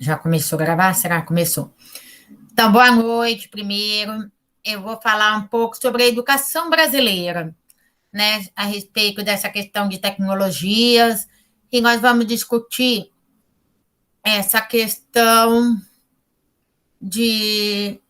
Já começou a gravar? Será que começou? Então, boa noite. Primeiro, eu vou falar um pouco sobre a educação brasileira, né? A respeito dessa questão de tecnologias, e nós vamos discutir essa questão de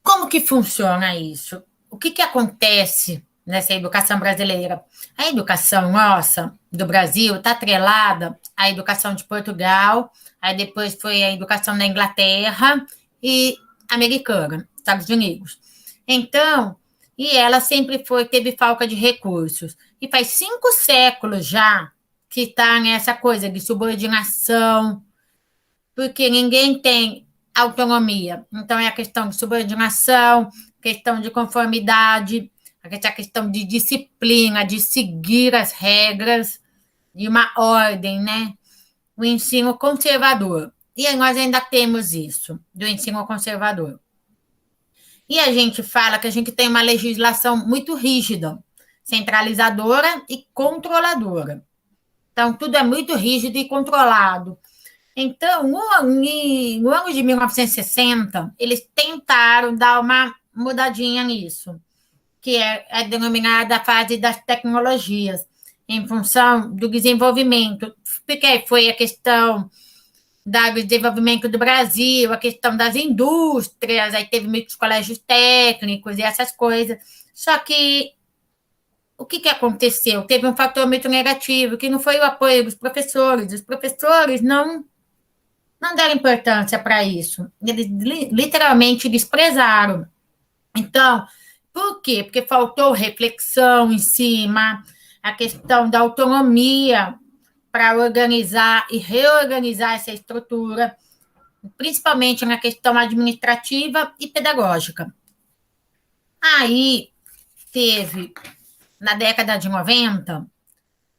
como que funciona isso. O que que acontece nessa educação brasileira? A educação nossa, do Brasil, está atrelada à educação de Portugal, aí depois foi a educação da Inglaterra e americana, Estados Unidos. Então, e ela sempre teve falta de recursos. E faz 5 séculos já que está nessa coisa de subordinação, porque ninguém tem autonomia. Então, é a questão de subordinação, questão de conformidade, a questão de disciplina, de seguir as regras, de uma ordem, né? O ensino conservador. E aí nós ainda temos isso, do ensino conservador. E a gente fala que a gente tem uma legislação muito rígida, centralizadora e controladora. Então, tudo é muito rígido e controlado. Então, no ano de 1960, eles tentaram dar uma mudadinha nisso, que é denominada a fase das tecnologias, em função do desenvolvimento, porque foi a questão do desenvolvimento do Brasil, a questão das indústrias, aí teve muitos colégios técnicos e essas coisas. Só que o que aconteceu? Teve um fator muito negativo, que não foi o apoio dos professores. Os professores não deram importância para isso. Eles literalmente desprezaram. Então, por quê? Porque faltou reflexão em cima, a questão da autonomia para organizar e reorganizar essa estrutura, principalmente na questão administrativa e pedagógica. Aí teve, na década de 90,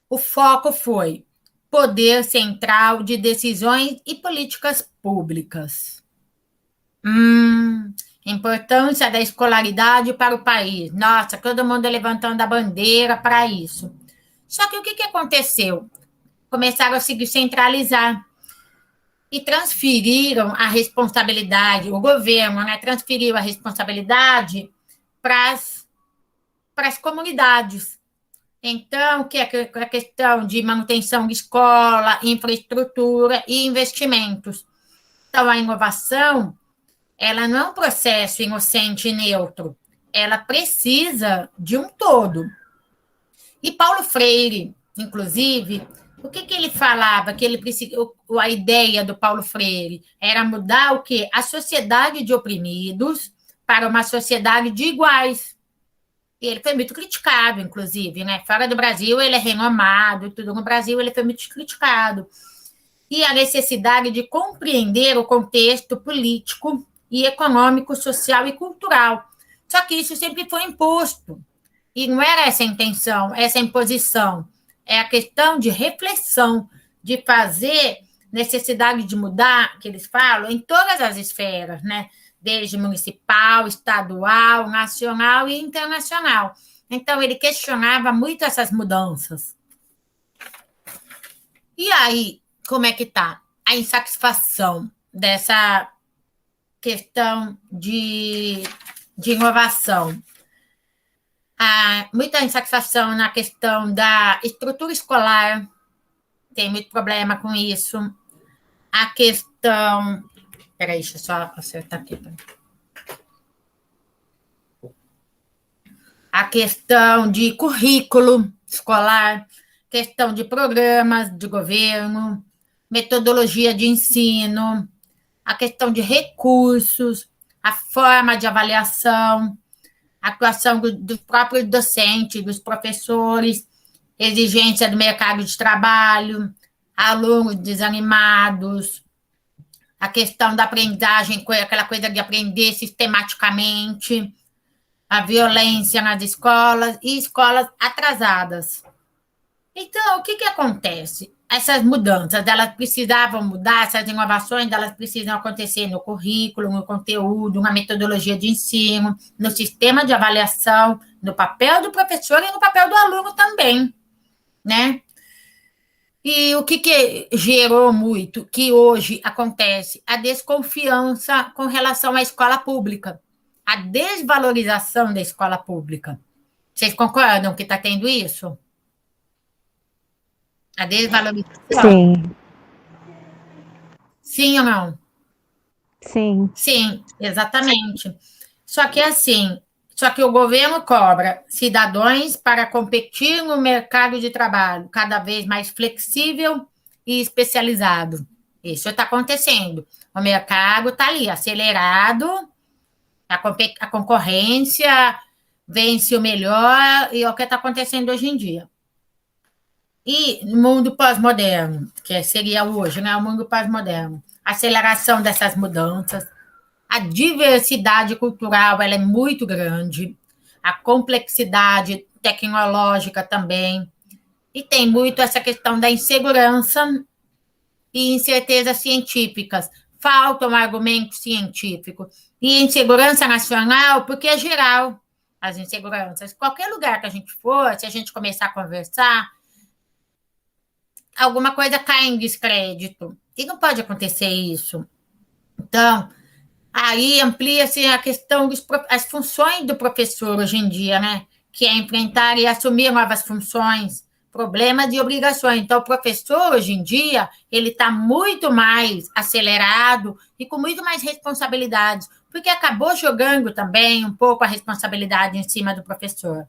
o foco foi poder central de decisões e políticas públicas. Importância da escolaridade para o país. Nossa, todo mundo levantando a bandeira para isso. Só que o que aconteceu? Começaram a se descentralizar e transferiram a responsabilidade, o governo, né, transferiu a responsabilidade para as comunidades. Então, que é a questão de manutenção de escola, infraestrutura e investimentos. Então, a inovação, ela não é um processo inocente e neutro, ela precisa de um todo. E Paulo Freire, inclusive, o que ele falava? Que ele a ideia do Paulo Freire era mudar o quê? A sociedade de oprimidos para uma sociedade de iguais. E ele foi muito criticado, inclusive, né? Fora do Brasil, ele é renomado, tudo no Brasil, ele foi muito criticado. E a necessidade de compreender o contexto político e econômico, social e cultural. Só que isso sempre foi imposto. E não era essa a intenção, essa imposição. É a questão de reflexão, de fazer necessidade de mudar, que eles falam, em todas as esferas, né? Desde municipal, estadual, nacional e internacional. Então, ele questionava muito essas mudanças. E aí, como é que está a insatisfação dessa questão de inovação? Há muita insatisfação na questão da estrutura escolar, tem muito problema com isso. A questão... Peraí, deixa eu só acertar aqui. A questão de currículo escolar, questão de programas de governo, metodologia de ensino, a questão de recursos, a forma de avaliação, a atuação dos próprios docentes, dos professores, exigência do mercado de trabalho, alunos desanimados, a questão da aprendizagem, aquela coisa de aprender sistematicamente, a violência nas escolas e escolas atrasadas. Então, o que acontece? Essas mudanças, elas precisavam mudar, essas inovações, elas precisam acontecer no currículo, no conteúdo, na metodologia de ensino, no sistema de avaliação, no papel do professor e no papel do aluno também, né? E o que gerou muito, que hoje acontece? A desconfiança com relação à escola pública, a desvalorização da escola pública. Vocês concordam que está tendo isso? A desvalorização? Sim, Sim ou não? sim. Sim, exatamente. Só que assim, só que o governo cobra cidadãos para competir no mercado de trabalho cada vez mais flexível e especializado. Isso está acontecendo. O mercado está ali, acelerado, a concorrência vence o melhor, e é o que está acontecendo hoje em dia. E no mundo pós-moderno, que seria hoje, né? O mundo pós-moderno. Aceleração dessas mudanças, a diversidade cultural ela é muito grande, a complexidade tecnológica também, e tem muito essa questão da insegurança e incertezas científicas. Faltam argumentos científicos. E insegurança nacional, porque é geral as inseguranças. Qualquer lugar que a gente for, se a gente começar a conversar, alguma coisa cai em descrédito. E não pode acontecer isso. Então, aí amplia-se a questão das funções do professor hoje em dia, né? Que é enfrentar e assumir novas funções, problemas e obrigações. Então, o professor, hoje em dia, ele está muito mais acelerado e com muito mais responsabilidades, porque acabou jogando também um pouco a responsabilidade em cima do professor.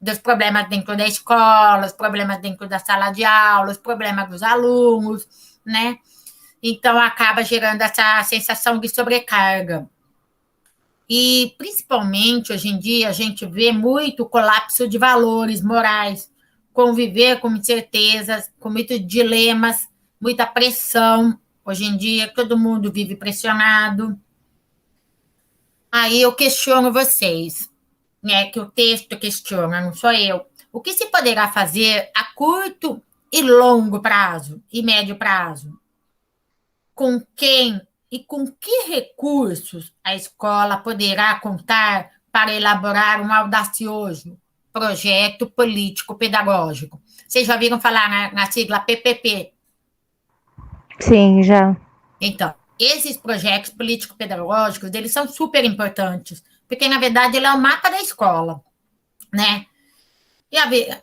Dos problemas dentro da escola, os problemas dentro da sala de aula, os problemas dos alunos, né? Então, acaba gerando essa sensação de sobrecarga. E, principalmente, hoje em dia, a gente vê muito colapso de valores morais, conviver com incertezas, com muitos dilemas, muita pressão. Hoje em dia, todo mundo vive pressionado. Aí eu questiono vocês, né, que o texto questiona, não sou eu. O que se poderá fazer a curto e longo prazo, e médio prazo, com quem e com que recursos a escola poderá contar para elaborar um audacioso projeto político-pedagógico? Vocês já viram falar na sigla PPP? Sim, já. Então, esses projetos político-pedagógicos, eles são super importantes, porque, na verdade, ele é o mapa da escola, né?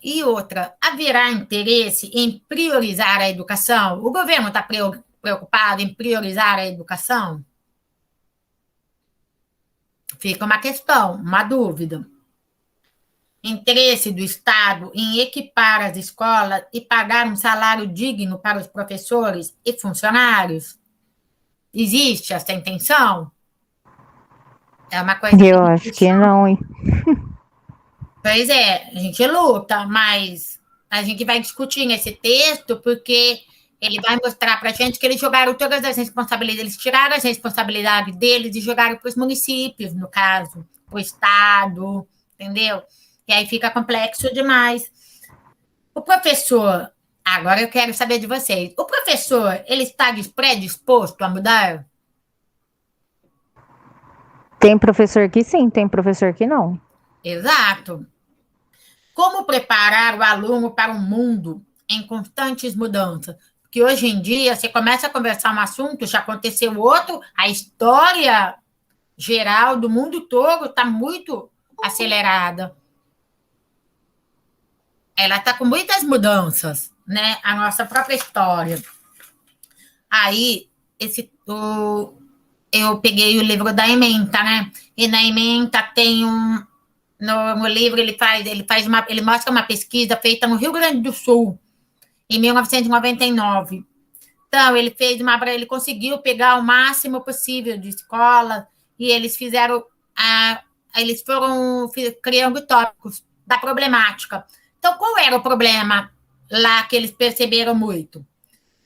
E outra, haverá interesse em priorizar a educação? O governo está preocupado em priorizar a educação? Fica uma questão, uma dúvida. Interesse do Estado em equipar as escolas e pagar um salário digno para os professores e funcionários? Existe essa intenção? É uma coisa Eu que me acho que questiona. não, hein? Pois é, a gente luta, mas a gente vai discutir nesse texto porque ele vai mostrar para a gente que eles jogaram todas as responsabilidades, eles tiraram as responsabilidades deles e jogaram para os municípios, no caso, para o Estado, entendeu? E aí fica complexo demais. O professor, agora eu quero saber de vocês, o professor, ele está predisposto a mudar? Tem professor que sim, tem professor que não. Exato. Como preparar o aluno para um mundo em constantes mudanças? Porque hoje em dia, você começa a conversar um assunto, já aconteceu outro, a história geral do mundo todo está muito acelerada. Ela está com muitas mudanças, né? A nossa própria história. Aí, eu peguei o livro da ementa, né? E na ementa tem no livro ele mostra uma pesquisa feita no Rio Grande do Sul, em 1999. Então, ele conseguiu pegar o máximo possível de escola e eles fizeram, eles foram criando tópicos da problemática. Então, qual era o problema lá que eles perceberam muito?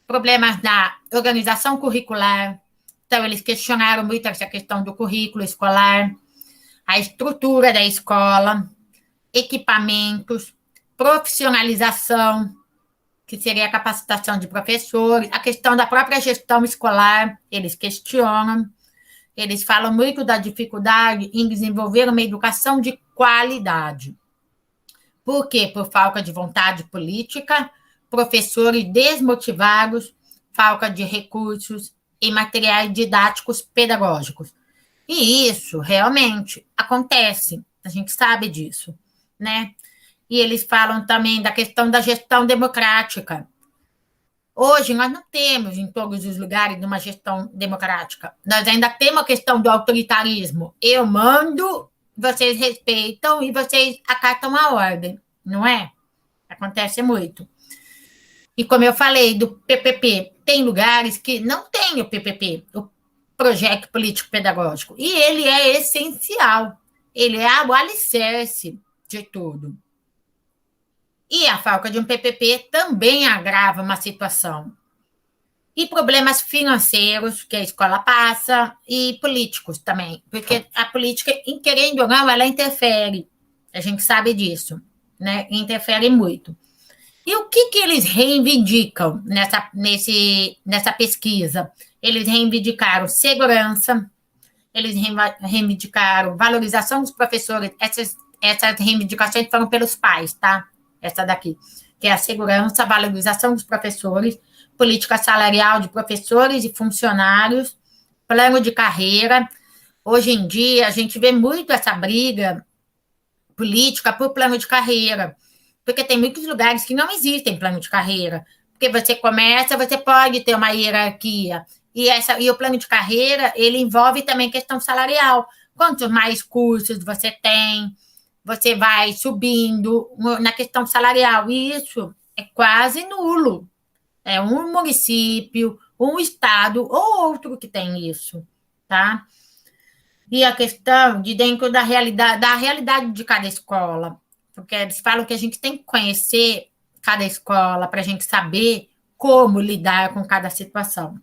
Problemas na organização curricular. Então, eles questionaram muito essa questão do currículo escolar, a estrutura da escola, equipamentos, profissionalização, que seria a capacitação de professores, a questão da própria gestão escolar, eles questionam, eles falam muito da dificuldade em desenvolver uma educação de qualidade. Por quê? Por falta de vontade política, professores desmotivados, falta de recursos e materiais didáticos pedagógicos. E isso realmente acontece, a gente sabe disso, né? E eles falam também da questão da gestão democrática. Hoje, nós não temos em todos os lugares uma gestão democrática. Nós ainda temos a questão do autoritarismo. Eu mando, vocês respeitam e vocês acatam a ordem, não é? Acontece muito. E como eu falei do PPP, tem lugares que não tem o PPP, o projeto político pedagógico, e ele é essencial. Ele é o alicerce de tudo. E a falta de um PPP também agrava uma situação. E problemas financeiros que a escola passa, e políticos também, porque a política, querendo ou não, ela interfere. A gente sabe disso, né? Interfere muito. E o que eles reivindicam nessa pesquisa? Eles reivindicaram segurança, eles reivindicaram valorização dos professores. Essas reivindicações foram pelos pais, tá? Essa daqui, que é a segurança, valorização dos professores, política salarial de professores e funcionários, plano de carreira. Hoje em dia, a gente vê muito essa briga política por plano de carreira, porque tem muitos lugares que não existem plano de carreira, porque você começa, você pode ter uma hierarquia, e o plano de carreira, ele envolve também questão salarial. Quanto mais cursos você tem, você vai subindo na questão salarial, e isso é quase nulo. É um município, um estado ou outro que tem isso, tá? E a questão de dentro da realidade de cada escola, porque eles falam que a gente tem que conhecer cada escola para a gente saber como lidar com cada situação.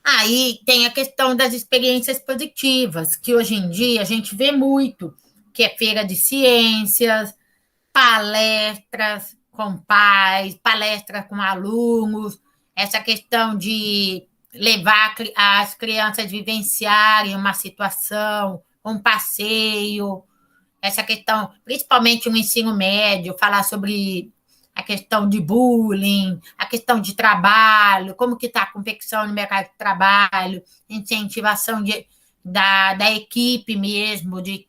Aí tem a questão das experiências positivas, que hoje em dia a gente vê muito, que é feira de ciências, palestras com pais, palestras com alunos, essa questão de levar as crianças a vivenciarem uma situação, um passeio, essa questão, principalmente no ensino médio, falar sobre a questão de bullying, a questão de trabalho, como que está a competição no mercado de trabalho, incentivação da equipe mesmo, de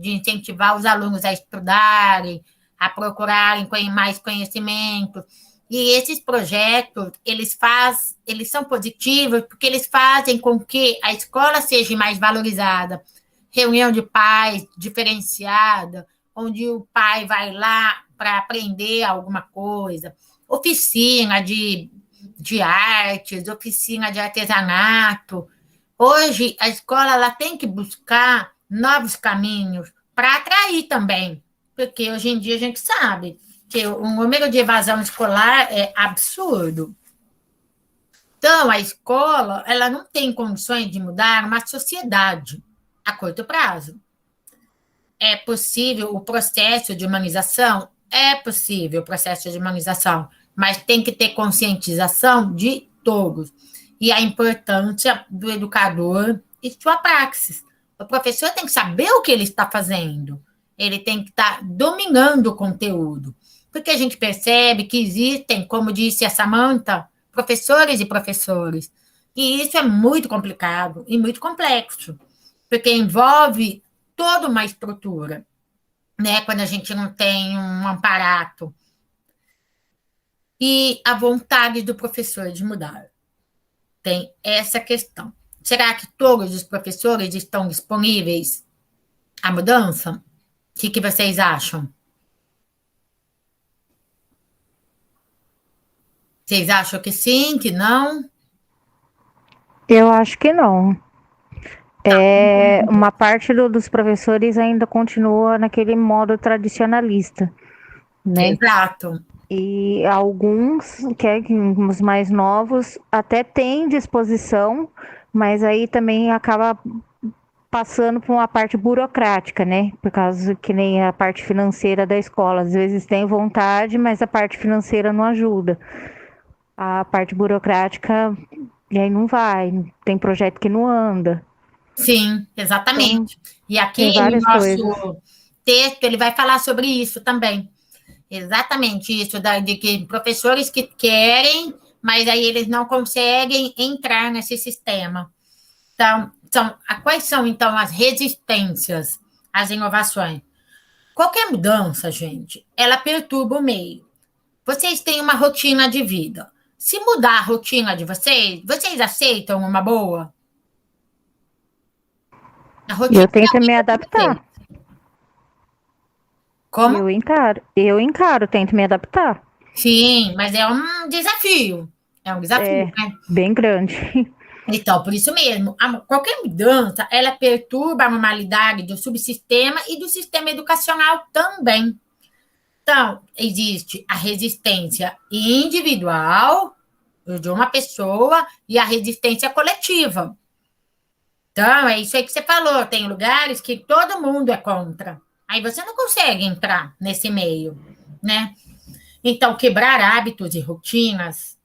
incentivar os alunos a estudarem, a procurarem mais conhecimento. E esses projetos, eles são positivos porque eles fazem com que a escola seja mais valorizada. Reunião de pais diferenciada, onde o pai vai lá para aprender alguma coisa, oficina de artes, oficina de artesanato. Hoje, a escola ela tem que buscar novos caminhos para atrair também, porque hoje em dia a gente sabe que o número de evasão escolar é absurdo. Então, a escola ela não tem condições de mudar uma sociedade a curto prazo. É possível o processo de humanização? É possível o processo de humanização, mas tem que ter conscientização de todos. E a importância do educador e sua praxis. O professor tem que saber o que ele está fazendo. Ele tem que estar dominando o conteúdo. Porque a gente percebe que existem, como disse a Samantha, professores e professores. E isso é muito complicado e muito complexo, porque envolve toda uma estrutura, né? Quando a gente não tem um aparato. E a vontade do professor de mudar. Tem essa questão. Será que todos os professores estão disponíveis à mudança? O que vocês acham? Vocês acham que sim, que não? Eu acho que não. Uma parte dos professores ainda continua naquele modo tradicionalista, né? Exato. E alguns, os mais novos, até têm disposição, mas aí também acaba passando por uma parte burocrática, né? Por causa que nem a parte financeira da escola. Às vezes tem vontade, mas a parte financeira não ajuda. A parte burocrática, e aí não vai. Tem projeto que não anda. Sim, exatamente. Então, E aqui tem no várias coisas. nosso texto ele vai falar sobre isso também. Exatamente isso, de que professores que querem, mas aí eles não conseguem entrar nesse sistema. Então, quais são, então, as resistências às inovações? Qualquer mudança, gente, ela perturba o meio. Vocês têm uma rotina de vida. Se mudar a rotina de vocês, vocês aceitam uma boa? A E rotina eu tento da me vida de vocês. adaptar. Como? Eu encaro, tento me adaptar. Sim, mas é um desafio. É um desafio, É né? bem grande. Então, por isso mesmo, qualquer mudança, ela perturba a normalidade do subsistema e do sistema educacional também. Então, existe a resistência individual de uma pessoa e a resistência coletiva. Então, é isso aí que você falou. Tem lugares que todo mundo é contra. Aí você não consegue entrar nesse meio, né? Então, quebrar hábitos e rotinas,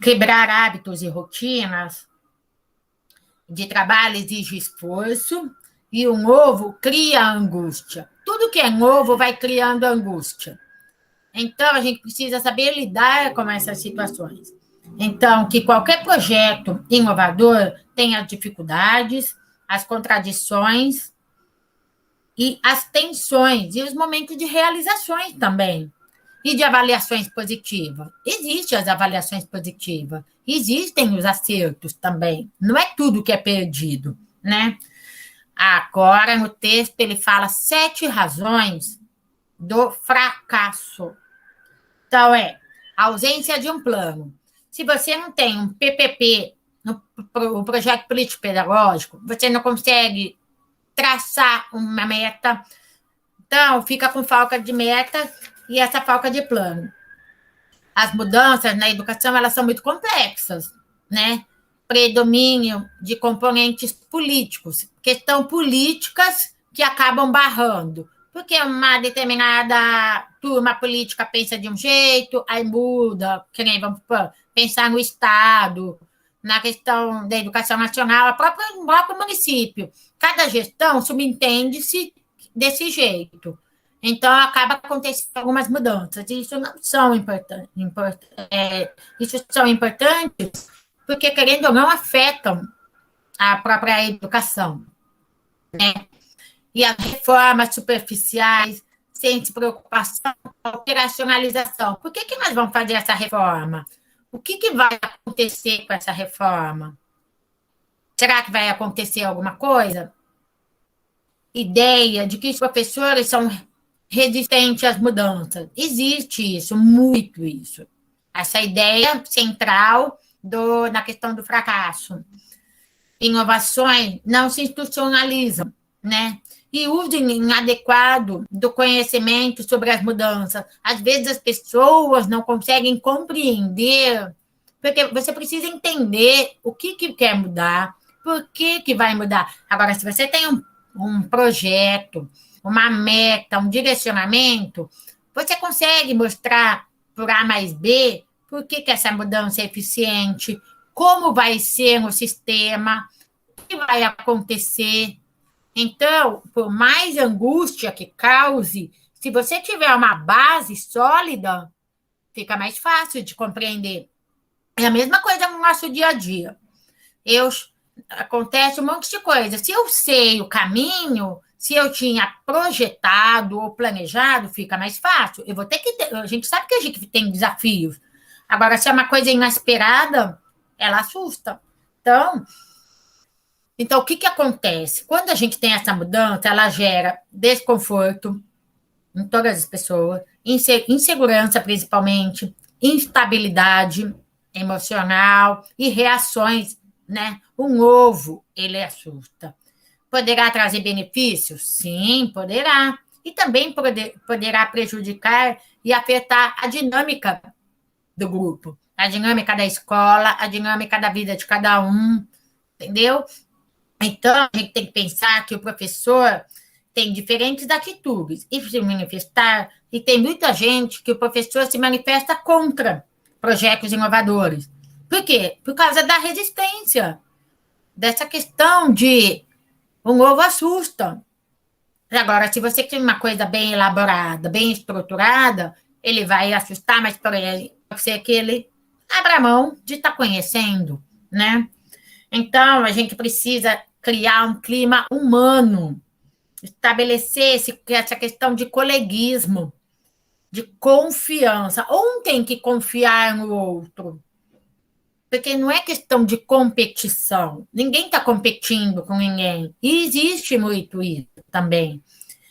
quebrar hábitos e rotinas de trabalho exige esforço e o novo cria angústia. Tudo que é novo vai criando angústia. Então, a gente precisa saber lidar com essas situações. Então, que qualquer projeto inovador tenha as dificuldades, as contradições e as tensões e os momentos de realizações também. E de avaliações positivas. Existem as avaliações positivas, existem os acertos também. Não é tudo que é perdido, né? Agora, no texto, ele fala 7 razões do fracasso. Então, a ausência de um plano. Se você não tem um PPP, um projeto político-pedagógico, você não consegue traçar uma meta, então fica com falta de meta e essa falta de plano. As mudanças na educação, elas são muito complexas, né? Predomínio de componentes políticos, questão políticas que acabam barrando, porque uma determinada turma política pensa de um jeito, aí muda, que nem vamos pensar no Estado, na questão da educação nacional, o próprio município. Cada gestão subentende-se desse jeito. Então, acaba acontecendo algumas mudanças. E isso não são importantes. Isso são importantes porque, querendo ou não, afetam a própria educação. Né? E as reformas superficiais, sem preocupação com a operacionalização. Por que nós vamos fazer essa reforma? O que vai acontecer com essa reforma? Será que vai acontecer alguma coisa? Ideia de que os professores são resistentes às mudanças. Existe isso, muito isso. Essa ideia central na questão do fracasso. Inovações não se institucionalizam, né? E uso inadequado do conhecimento sobre as mudanças. Às vezes as pessoas não conseguem compreender, porque você precisa entender o que quer mudar, por que vai mudar. Agora, se você tem um projeto, uma meta, um direcionamento, você consegue mostrar por A mais B por que essa mudança é eficiente, como vai ser no sistema, o que vai acontecer. Então, por mais angústia que cause, se você tiver uma base sólida, fica mais fácil de compreender. É a mesma coisa no nosso dia a dia. Acontece um monte de coisa. Se eu sei o caminho, se eu tinha projetado ou planejado, fica mais fácil. Eu vou ter que a gente sabe que a gente tem desafios. Agora, se é uma coisa inesperada, ela assusta. Então o que acontece? Quando a gente tem essa mudança, ela gera desconforto em todas as pessoas, insegurança principalmente, instabilidade emocional e reações, né? O novo, ele assusta. Poderá trazer benefícios? Sim, poderá. E também poderá prejudicar e afetar a dinâmica do grupo, a dinâmica da escola, a dinâmica da vida de cada um, entendeu? Então, a gente tem que pensar que o professor tem diferentes atitudes e se manifestar, e tem muita gente que o professor se manifesta contra projetos inovadores. Por quê? Por causa da resistência, dessa questão de o novo assusta. Agora, se você tem uma coisa bem elaborada, bem estruturada, ele vai assustar, mas por ele pode ser que ele abra mão de estar conhecendo, né? Então, a gente precisa criar um clima humano, estabelecer essa questão de coleguismo, de confiança. Um tem que confiar no outro, porque não é questão de competição. Ninguém está competindo com ninguém. E existe muito isso também.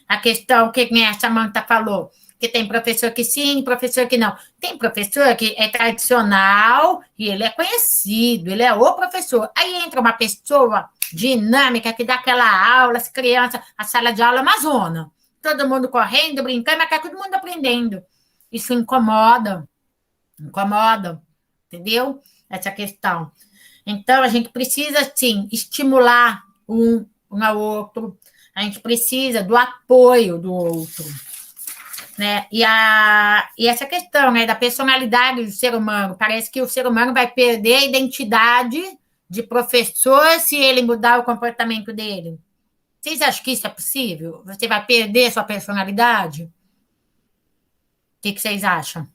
A questão que nem a Samanta falou, que tem professor que sim, professor que não. Tem professor que é tradicional e ele é conhecido, ele é o professor. Aí entra uma pessoa dinâmica que dá aquela aula, as crianças, a sala de aula é uma zona. Todo mundo correndo, brincando, mas tá todo mundo aprendendo. Isso incomoda, incomoda, entendeu? Essa questão. Então, a gente precisa, sim, estimular um ao outro, a gente precisa do apoio do outro, né? E essa questão, né, da personalidade do ser humano, parece que o ser humano vai perder a identidade de professor se ele mudar o comportamento dele. Vocês acham que isso é possível? Você vai perder sua personalidade? O que vocês acham?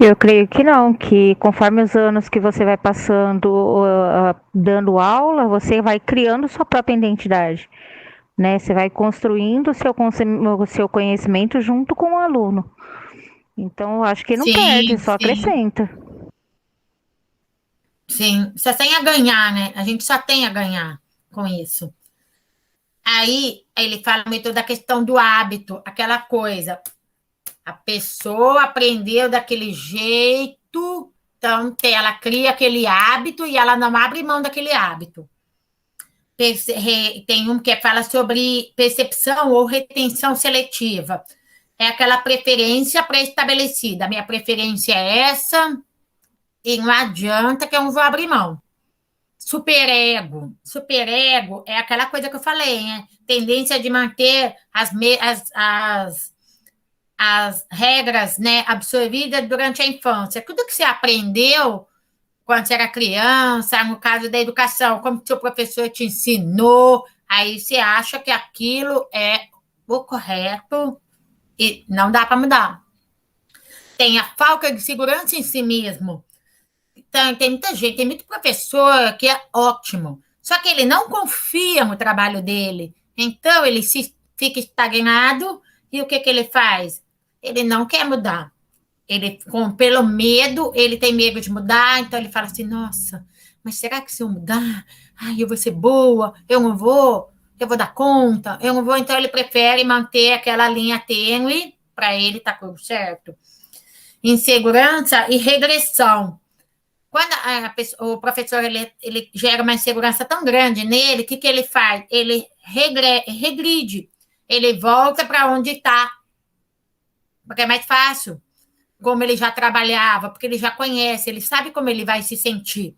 Eu creio que não, que conforme os anos que você vai passando, dando aula, você vai criando sua própria identidade, né? Você vai construindo o seu conhecimento junto com o aluno. Então, eu acho que não perde, Sim, só sim, acrescenta. sim. Só tem a ganhar, né? A gente só tem a ganhar com isso. Aí ele fala muito da questão do hábito, aquela coisa. A pessoa aprendeu daquele jeito, então ela cria aquele hábito e ela não abre mão daquele hábito. Tem um que fala sobre percepção ou retenção seletiva. É aquela preferência pré-estabelecida. A minha preferência é essa, e não adianta que eu não vou abrir mão. Superego. Superego é aquela coisa que eu falei, né? Tendência de manter as regras, né, absorvidas durante a infância. Tudo que você aprendeu quando você era criança, no caso da educação, como seu professor te ensinou, aí você acha que aquilo é o correto e não dá para mudar. Tem a falta de segurança em si mesmo. Então, tem muita gente, tem muito professor que é ótimo, só que ele não confia no trabalho dele. Então, fica estagnado e o que, que ele faz? Ele não quer mudar. Pelo medo, ele tem medo de mudar, então ele fala assim: nossa, mas será que se eu mudar, ai, eu vou ser boa, eu vou dar conta, eu não vou. Então ele prefere manter aquela linha tênue para ele tá tudo certo. Insegurança e regressão. Quando o professor ele gera uma insegurança tão grande nele, o que, que ele faz? Ele regride, ele volta para onde está, porque é mais fácil, como ele já trabalhava, porque ele já conhece, ele sabe como ele vai se sentir.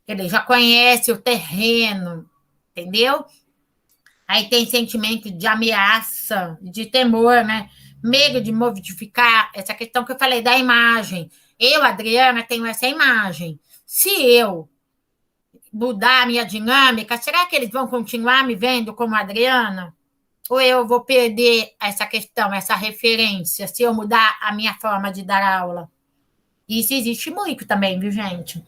Ele já conhece o terreno, entendeu? Aí tem sentimento de ameaça, de temor, né? Medo de modificar, essa questão que eu falei da imagem. Eu, Adriana, tenho essa imagem. Se eu mudar a minha dinâmica, será que eles vão continuar me vendo como Adriana? Ou eu vou perder essa questão, essa referência, se eu mudar a minha forma de dar aula? Isso existe muito também, viu, gente?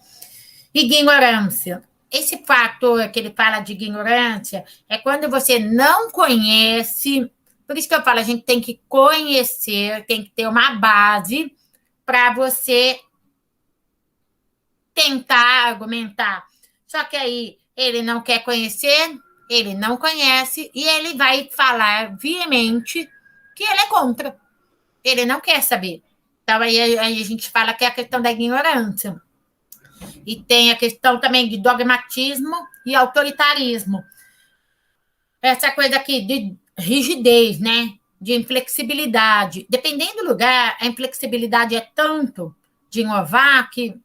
Ignorância. Esse fator que ele fala de ignorância é quando você não conhece. Por isso que eu falo, a gente tem que conhecer, tem que ter uma base para você tentar argumentar. Só que aí ele não quer conhecer, ele não conhece e ele vai falar veemente que ele é contra. Ele não quer saber. Então aí a gente fala que é a questão da ignorância. E tem a questão também de dogmatismo e autoritarismo. Essa coisa aqui de rigidez, né? De inflexibilidade. Dependendo do lugar, a inflexibilidade é tanto de inovar que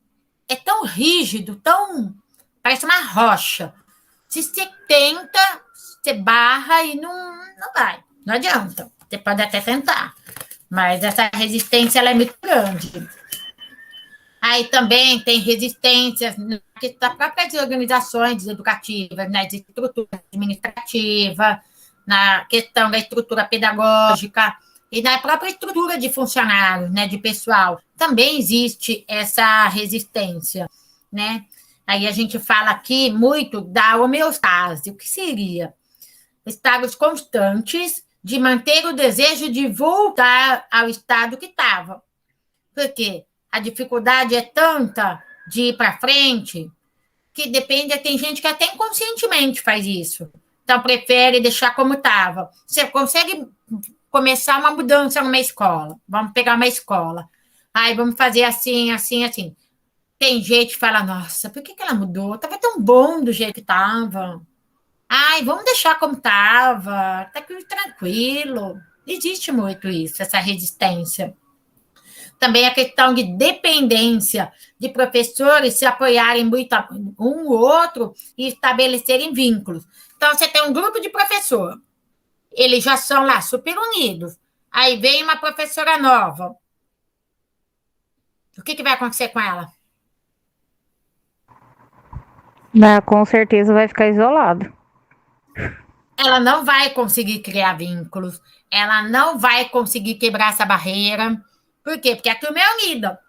é tão rígido, tão. Parece uma rocha. Se você tenta, você barra e não vai. Não adianta. Você pode até tentar. Mas essa resistência ela é muito grande. Aí também tem resistências das próprias organizações educativas, né, de estrutura administrativa, na questão da estrutura pedagógica e na própria estrutura de funcionários, né, de pessoal. Também existe essa resistência, né? Aí a gente fala aqui muito da homeostase. O que seria? Estados constantes de manter o desejo de voltar ao estado que estava. Por quê? A dificuldade é tanta de ir para frente que depende, tem gente que até inconscientemente faz isso. Então, prefere deixar como estava. Você consegue começar uma mudança numa escola. Vamos pegar uma escola. Aí, vamos fazer assim, assim, assim. Tem gente que fala, nossa, por que ela mudou? Estava tão bom do jeito que estava. Ai, vamos deixar como estava. Está tranquilo. Existe muito isso, essa resistência. Também a questão de dependência de professores se apoiarem muito um ou outro e estabelecerem vínculos. Então, você tem um grupo de professor, eles já são lá super unidos. Aí vem uma professora nova. O que vai acontecer com ela? Com certeza vai ficar isolado. Ela não vai conseguir criar vínculos, ela não vai conseguir quebrar essa barreira. Por quê? Porque a turma é unida.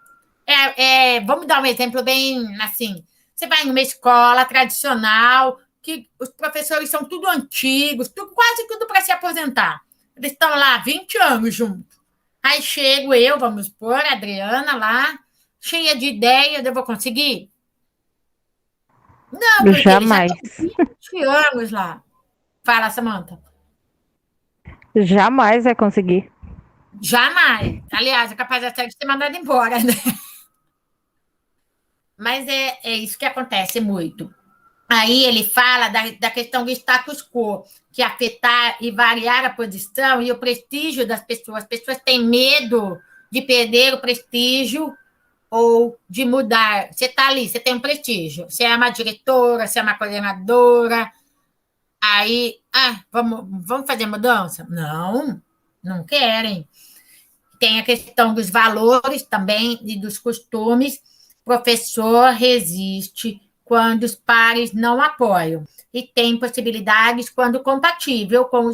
Vamos dar um exemplo bem assim. Você vai numa escola tradicional, que os professores são tudo antigos, quase tudo para se aposentar. Eles estão lá 20 anos juntos. Aí chego eu, vamos pôr a Adriana lá, cheia de ideias, eu vou conseguir? Não, porque eles já Jamais. estão 20 anos lá. Fala, Samanta. Jamais vai conseguir. Jamais. Aliás, é capaz até de ser mandado embora, né? Mas é isso que acontece muito. Aí ele fala da questão do status quo, que afetar e variar a posição e o prestígio das pessoas. As pessoas têm medo de perder o prestígio ou de mudar. Você está ali, você tem um prestígio. Você é uma diretora, você é uma coordenadora. Aí, vamos fazer mudança? Não, não querem. Tem a questão dos valores também e dos costumes. Professor resiste quando os pares não apoiam e tem possibilidades quando compatível com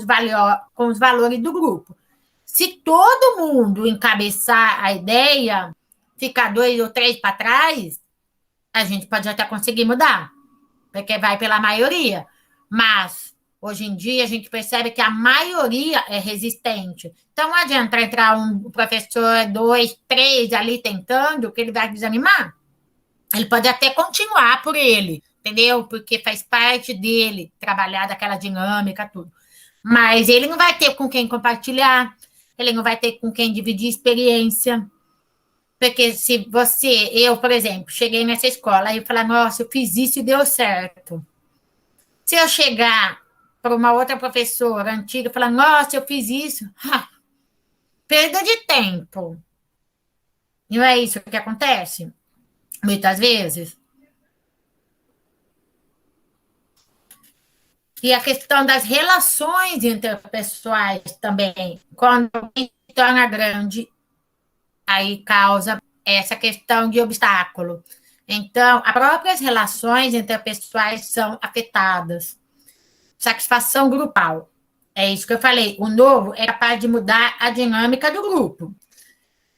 com os valores do grupo. Se todo mundo encabeçar a ideia, ficar 2 ou 3 para trás, a gente pode até conseguir mudar, porque vai pela maioria. Mas, hoje em dia, a gente percebe que a maioria é resistente. Então, não adianta entrar um professor, 2, 3 ali tentando, que ele vai desanimar. Ele pode até continuar por ele, entendeu? Porque faz parte dele trabalhar daquela dinâmica, tudo. Mas ele não vai ter com quem compartilhar, ele não vai ter com quem dividir experiência. Porque se eu, por exemplo, cheguei nessa escola e falar, nossa, eu fiz isso e deu certo. Se eu chegar para uma outra professora antiga e falar, nossa, eu fiz isso, perda de tempo. Não é isso que acontece? Muitas vezes. E a questão das relações interpessoais também, quando se torna grande, aí causa essa questão de obstáculo. Então, as próprias relações interpessoais são afetadas. Satisfação grupal. É isso que eu falei. O novo é capaz de mudar a dinâmica do grupo.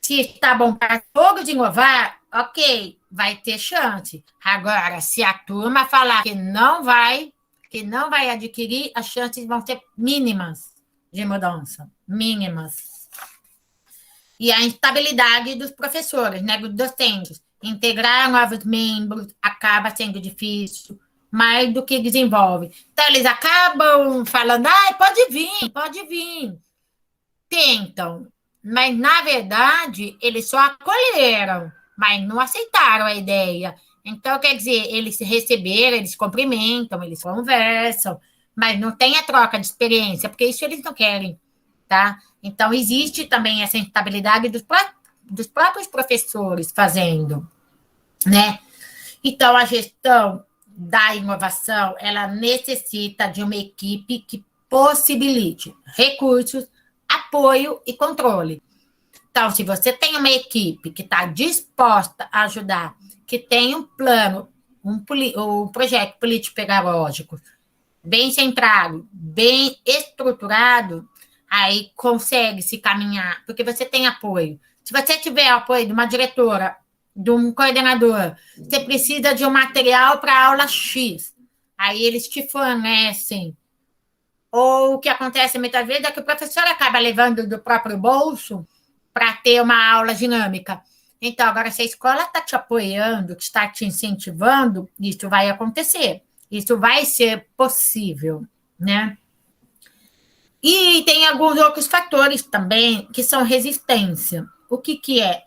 Se está bom para todos inovar, ok, vai ter chance. Agora, se a turma falar que não vai adquirir, as chances vão ser mínimas de mudança. Mínimas. E a instabilidade dos professores, né, dos docentes. Integrar novos membros acaba sendo difícil, mais do que desenvolve. Então, eles acabam falando, pode vir. Tentam, mas, na verdade, eles só acolheram, mas não aceitaram a ideia. Então, quer dizer, eles receberam, eles cumprimentam, eles conversam, mas não tem a troca de experiência, porque isso eles não querem, tá? Então, existe também essa instabilidade dos próprios professores fazendo, né? Então, a gestão da inovação, ela necessita de uma equipe que possibilite recursos, apoio e controle. Então, se você tem uma equipe que está disposta a ajudar, que tem um plano, um projeto político-pedagógico bem centrado, bem estruturado, aí consegue se caminhar, porque você tem apoio. Se você tiver apoio de uma diretora, de um coordenador, você precisa de um material para aula X, aí eles te fornecem. Ou o que acontece muitas vezes é que o professor acaba levando do próprio bolso para ter uma aula dinâmica. Então, agora, se a escola está te apoiando, está te incentivando, isso vai acontecer. Isso vai ser possível, né? E tem alguns outros fatores também, que são resistência. O que, que é?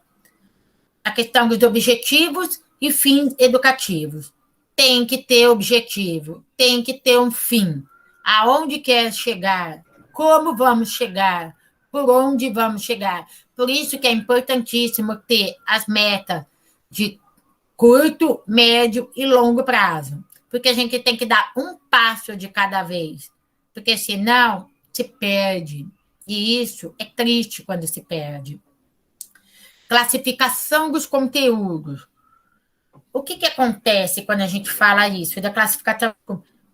A questão dos objetivos e fins educativos. Tem que ter objetivo, tem que ter um fim. Aonde quer chegar? Como vamos chegar? Por onde vamos chegar? Por isso que é importantíssimo ter as metas de curto, médio e longo prazo. Porque a gente tem que dar um passo de cada vez. Porque senão se perde. E isso é triste quando se perde. Classificação dos conteúdos. O que acontece quando a gente fala isso, da classificação?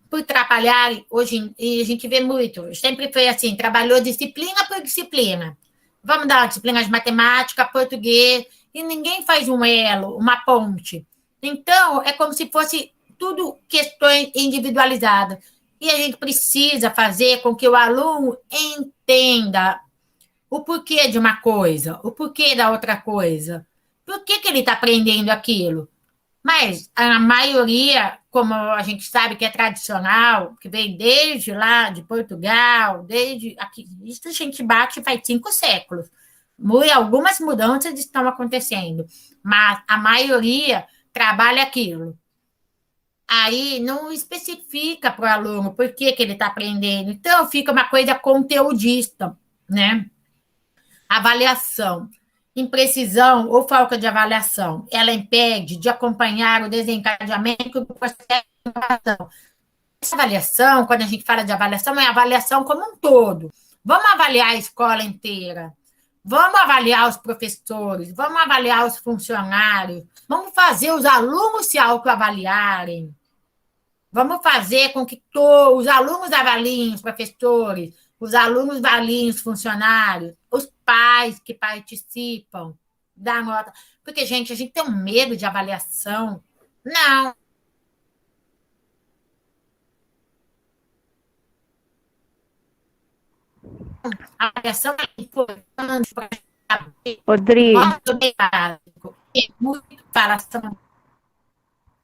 Por trabalhar, hoje e a gente vê muito, sempre foi assim, trabalhou disciplina por disciplina. Vamos dar uma disciplina de matemática, português, e ninguém faz um elo, uma ponte. Então, é como se fosse tudo questões individualizadas. E a gente precisa fazer com que o aluno entenda o porquê de uma coisa, o porquê da outra coisa. Por que ele está aprendendo aquilo? Mas a maioria, como a gente sabe que é tradicional, que vem desde lá de Portugal, desde aqui, isso a gente bate faz 5 séculos. Algumas mudanças estão acontecendo, mas a maioria trabalha aquilo. Aí não especifica para o aluno por que ele está aprendendo. Então, fica uma coisa conteudista, né? Avaliação. Imprecisão ou falta de avaliação, ela impede de acompanhar o desencadeamento do processo de avaliação. Essa avaliação, quando a gente fala de avaliação, é a avaliação como um todo. Vamos avaliar a escola inteira. Vamos avaliar os professores, vamos avaliar os funcionários, vamos fazer os alunos se autoavaliarem. Vamos fazer com que os alunos avaliem os professores, os alunos avaliem os funcionários, os pais que participam da nota. Porque, gente, a gente tem um medo de avaliação. Não. A avaliação é importante para saber Odri, o nosso meio básico. É muito avaliação.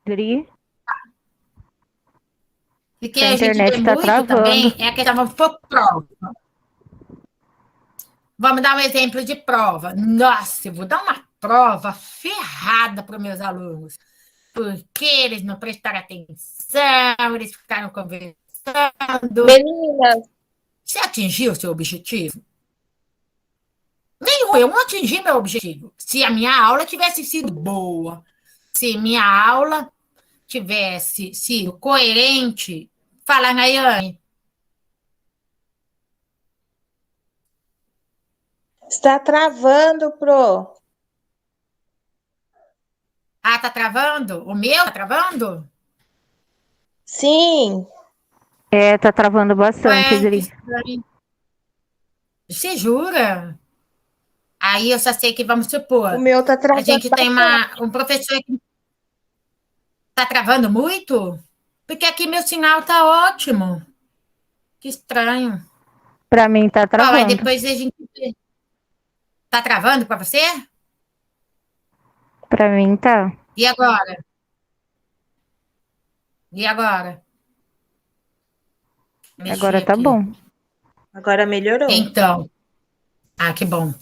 Odri, Porque sua a gente internet vê está muito travando. também, é a questão de prova. Vamos dar um exemplo de prova. Nossa, eu vou dar uma prova ferrada para os meus alunos, porque eles não prestaram atenção, eles ficaram conversando. Meninas, Você atingiu o seu objetivo? Nenhum, eu não atingi meu objetivo. Se a minha aula tivesse sido boa, se minha aula tivesse sido coerente, fala, Nayane. está travando, Pro. Ah, tá travando? O meu tá travando? Sim, É, tá travando bastante, Ué, que Odri. estranho. Você jura? Aí eu só sei que, vamos supor, o meu tá a travando gente tem bastante. um professor que está travando muito, porque aqui meu sinal está ótimo. Que estranho. Pra mim tá Bom, aí travando. depois a gente. Está travando para você? Pra mim tá. E agora? E agora? Agora Mexi tá aqui. bom. Agora melhorou. Então, que bom.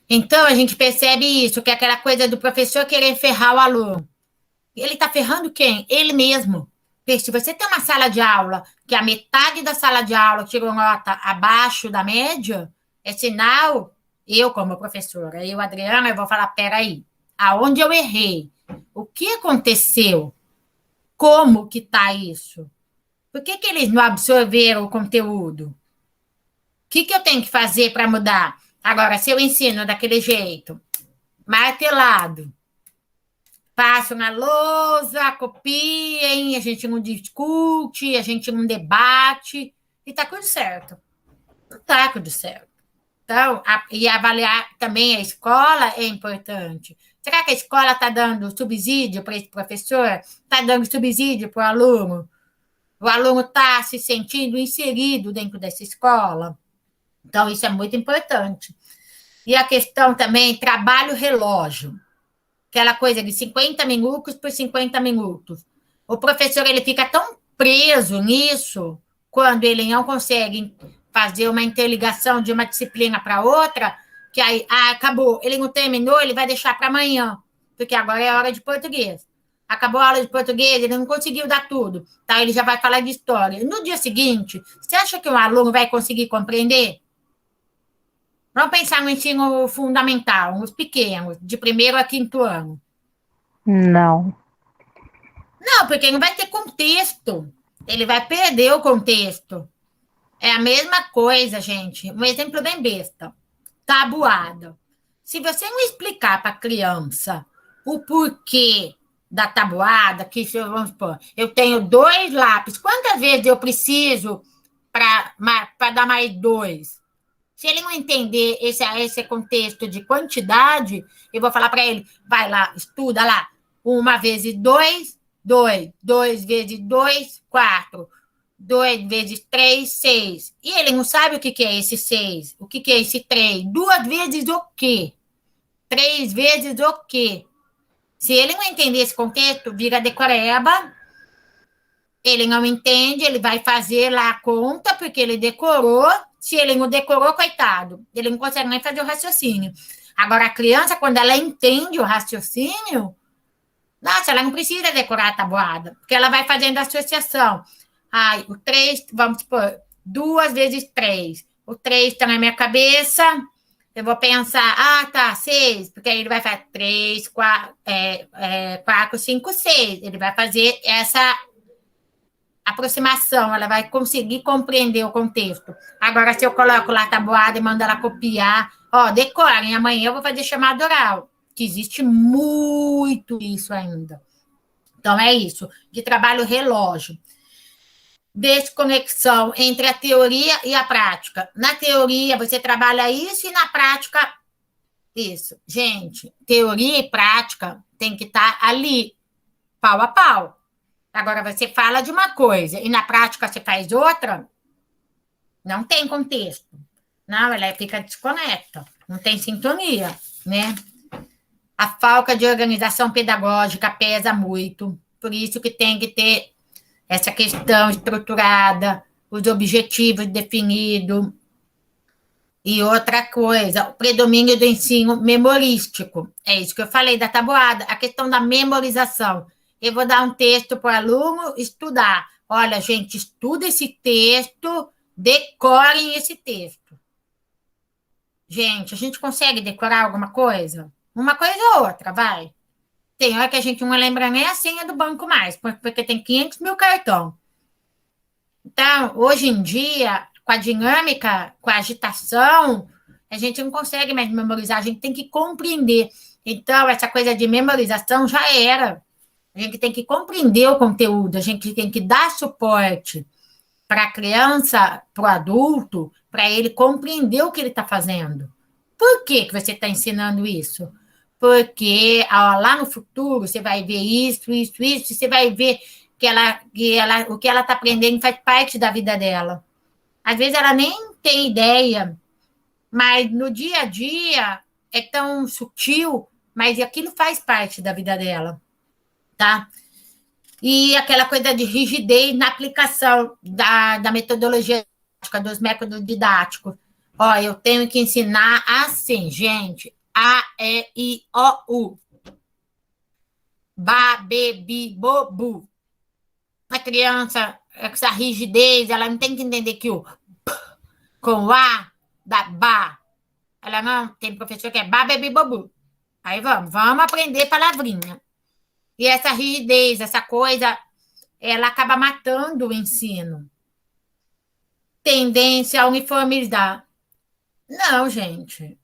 Então a gente percebe isso, que é aquela coisa do professor querer ferrar o aluno. Ele está ferrando quem? Ele mesmo. Porque se você tem uma sala de aula que a metade da sala de aula tirou nota abaixo da média, é sinal, eu como professora, eu, Adriana, eu vou falar, peraí, aonde eu errei? O que aconteceu? Como que está isso? Por que eles não absorveram o conteúdo? O que eu tenho que fazer para mudar? Agora, se eu ensino daquele jeito, martelado, passo na lousa, copiem, a gente não discute, a gente não debate, e tá tudo certo. Não tá tudo certo. Então, e avaliar também a escola é importante. Será que a escola está dando subsídio para esse professor? Está dando subsídio para o aluno? O aluno está se sentindo inserido dentro dessa escola? Então, isso é muito importante. E a questão também, trabalho-relógio. Aquela coisa de 50 minutos por 50 minutos. O professor ele fica tão preso nisso, quando ele não consegue fazer uma interligação de uma disciplina para outra, que aí, acabou, ele não terminou, ele vai deixar para amanhã, porque agora é hora de português. Acabou a aula de português, ele não conseguiu dar tudo, tá? Ele já vai falar de história. No dia seguinte, você acha que um aluno vai conseguir compreender? Vamos pensar no ensino fundamental, nos pequenos, de primeiro a quinto ano. Não. Não, porque não vai ter contexto. Ele vai perder o contexto. É a mesma coisa, gente. Um exemplo bem besta. Tabuada. Se você não explicar para a criança o porquê da tabuada, que vamos supor, eu tenho 2 lápis, quantas vezes eu preciso para dar mais 2? Se ele não entender esse contexto de quantidade, eu vou falar para ele, vai lá, estuda lá, 1 vezes 2, 2, 2 vezes 2, 4, 2 vezes 3, 6. E ele não sabe o que é esse 6, o que é esse 3. 2 vezes o quê? 3 vezes o quê? Se ele não entender esse contexto, vira decoreba, ele não entende, ele vai fazer lá a conta, porque ele decorou. Se ele não decorou, coitado, ele não consegue nem fazer o raciocínio. Agora, a criança, quando ela entende o raciocínio, nossa, ela não precisa decorar a tabuada, porque ela vai fazendo a associação. Ai, o 3, vamos supor, 2 vezes 3. O 3 está na minha cabeça, eu vou pensar, tá, 6, porque aí ele vai fazer 3, 4, 5, 6. Ele vai fazer essa aproximação, ela vai conseguir compreender o contexto. Agora, se eu coloco lá a tabuada e mando ela copiar, decorem, amanhã eu vou fazer chamada oral, que existe muito isso ainda. Então, é isso, de trabalho relógio. Desconexão entre a teoria e a prática. Na teoria, você trabalha isso e na prática, isso. Gente, teoria e prática tem que estar ali, pau a pau. Agora, você fala de uma coisa e na prática você faz outra, não tem contexto. Não, ela fica desconecta, não tem sintonia, né? A falta de organização pedagógica pesa muito, por isso que tem que ter essa questão estruturada, os objetivos definidos. E outra coisa, o predomínio do ensino memorístico. É isso que eu falei da tabuada, a questão da memorização. Eu vou dar um texto para o aluno estudar. Olha, gente, estuda esse texto, decorem esse texto. Gente, a gente consegue decorar alguma coisa? Uma coisa ou outra, vai. Tem hora que a gente não lembra nem a senha do banco mais, porque tem 500 mil cartão. Então, hoje em dia, com a dinâmica, com a agitação, a gente não consegue mais memorizar, a gente tem que compreender. Então, essa coisa de memorização já era. A gente tem que compreender o conteúdo, a gente tem que dar suporte para a criança, para o adulto, para ele compreender o que ele está fazendo. Por que você está ensinando isso? Porque lá no futuro você vai ver isso, e você vai ver que o que ela está aprendendo faz parte da vida dela. Às vezes ela nem tem ideia, mas no dia a dia é tão sutil, mas aquilo faz parte da vida dela. Tá? E aquela coisa de rigidez na aplicação da metodologia didática, dos métodos didáticos. Eu tenho que ensinar assim, gente. A, E, I, O, U. Ba, be, bi, bo, bu. A criança, essa rigidez, ela não tem que entender que o P com o A dá ba. Ela não, tem professor que é ba, be, bi, bo, bu. Aí vamos aprender palavrinha. E essa rigidez, essa coisa, ela acaba matando o ensino. Tendência a uniformizar. Não, gente.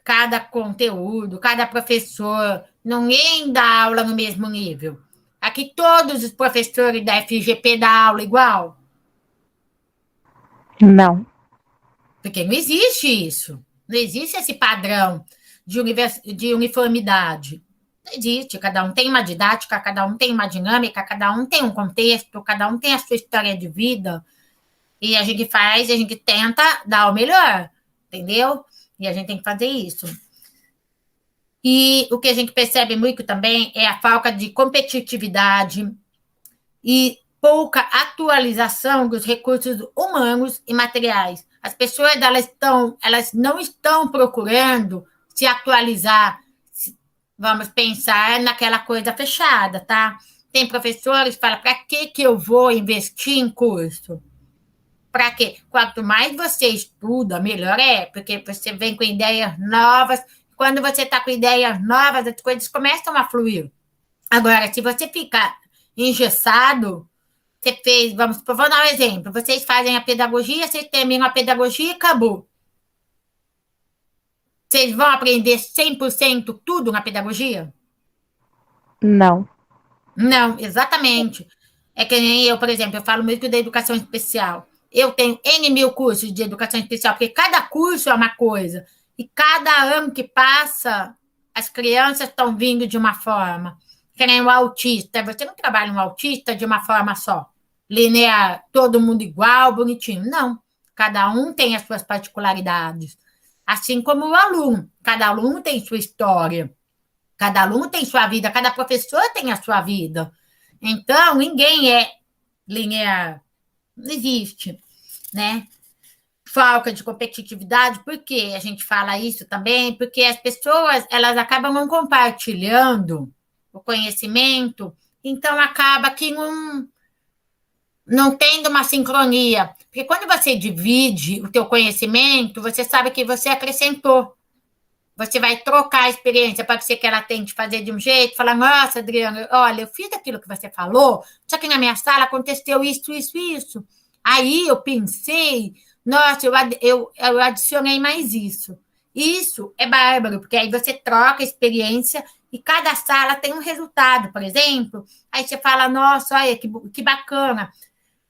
Cada conteúdo, cada professor, ninguém dá aula no mesmo nível. Aqui todos os professores da FGP dão aula igual, Não. porque não existe isso. Não existe esse padrão de uniformidade. Não existe. Cada um tem uma didática, cada um tem uma dinâmica, cada um tem um contexto, cada um tem a sua história de vida. E a gente faz, a gente tenta dar o melhor, entendeu? E a gente tem que fazer isso. E o que a gente percebe muito também é a falta de competitividade e pouca atualização dos recursos humanos e materiais. As pessoas elas não estão procurando se atualizar, vamos pensar naquela coisa fechada, tá? Tem professores que falam, para que eu vou investir em curso? Para quê? Quanto mais você estuda, melhor é, porque você vem com ideias novas. Quando você está com ideias novas, as coisas começam a fluir. Agora, se você ficar engessado, você fez, vou dar um exemplo, vocês fazem a pedagogia, vocês terminam a pedagogia e acabou. Vocês vão aprender 100% tudo na pedagogia? Não. Não, exatamente. É que nem eu, por exemplo, eu falo muito da educação especial. Eu tenho N mil cursos de educação especial, porque cada curso é uma coisa. E cada ano que passa, as crianças estão vindo de uma forma. Que nem o autista. Você não trabalha um autista de uma forma só, linear, todo mundo igual, bonitinho. Não. Cada um tem as suas particularidades. Assim como o aluno. Cada aluno tem sua história. Cada aluno tem sua vida. Cada professor tem a sua vida. Então, ninguém é linear. Não existe, né? Falta de competitividade, por que a gente fala isso também? Porque as pessoas, elas acabam não compartilhando o conhecimento, então acaba que não tendo uma sincronia. Porque quando você divide o teu conhecimento, você sabe que você acrescentou. Você vai trocar a experiência, pode ser que ela tente fazer de um jeito, falar, nossa, Adriana, olha, eu fiz aquilo que você falou, só que na minha sala aconteceu isso, isso, isso. Aí eu pensei, nossa, eu adicionei mais isso. Isso é bárbaro, porque aí você troca a experiência e cada sala tem um resultado, por exemplo. Aí você fala, nossa, olha que bacana.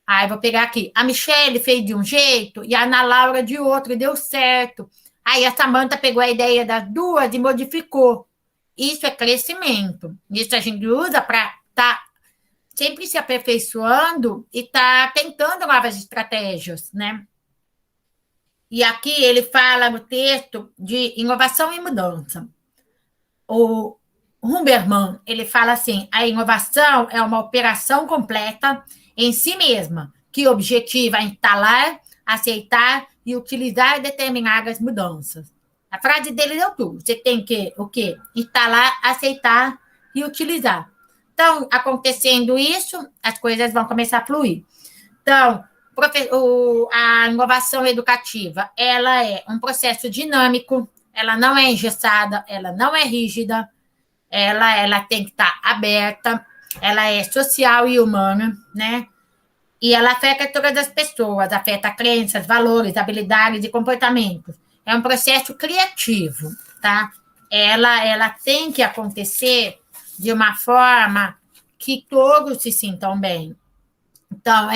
Aí vou pegar aqui, a Michelle fez de um jeito e a Ana Laura de outro, e deu certo. Aí a Samanta pegou a ideia das duas e modificou. Isso é crescimento. Isso a gente usa para estar sempre se aperfeiçoando e estar tentando novas estratégias, né? E aqui ele fala no texto de inovação e mudança. O Huberman, ele fala assim, a inovação é uma operação completa em si mesma, que objetiva instalar, aceitar e utilizar determinadas mudanças. A frase dele deu tudo. Você tem que o quê? Instalar, aceitar e utilizar. Então, acontecendo isso, as coisas vão começar a fluir. Então, a inovação educativa, ela é um processo dinâmico, ela não é engessada, ela não é rígida, ela tem que estar aberta, ela é social e humana, né? E ela afeta todas as pessoas, afeta crenças, valores, habilidades e comportamentos. É um processo criativo, tá? Ela tem que acontecer de uma forma que todos se sintam bem. Então,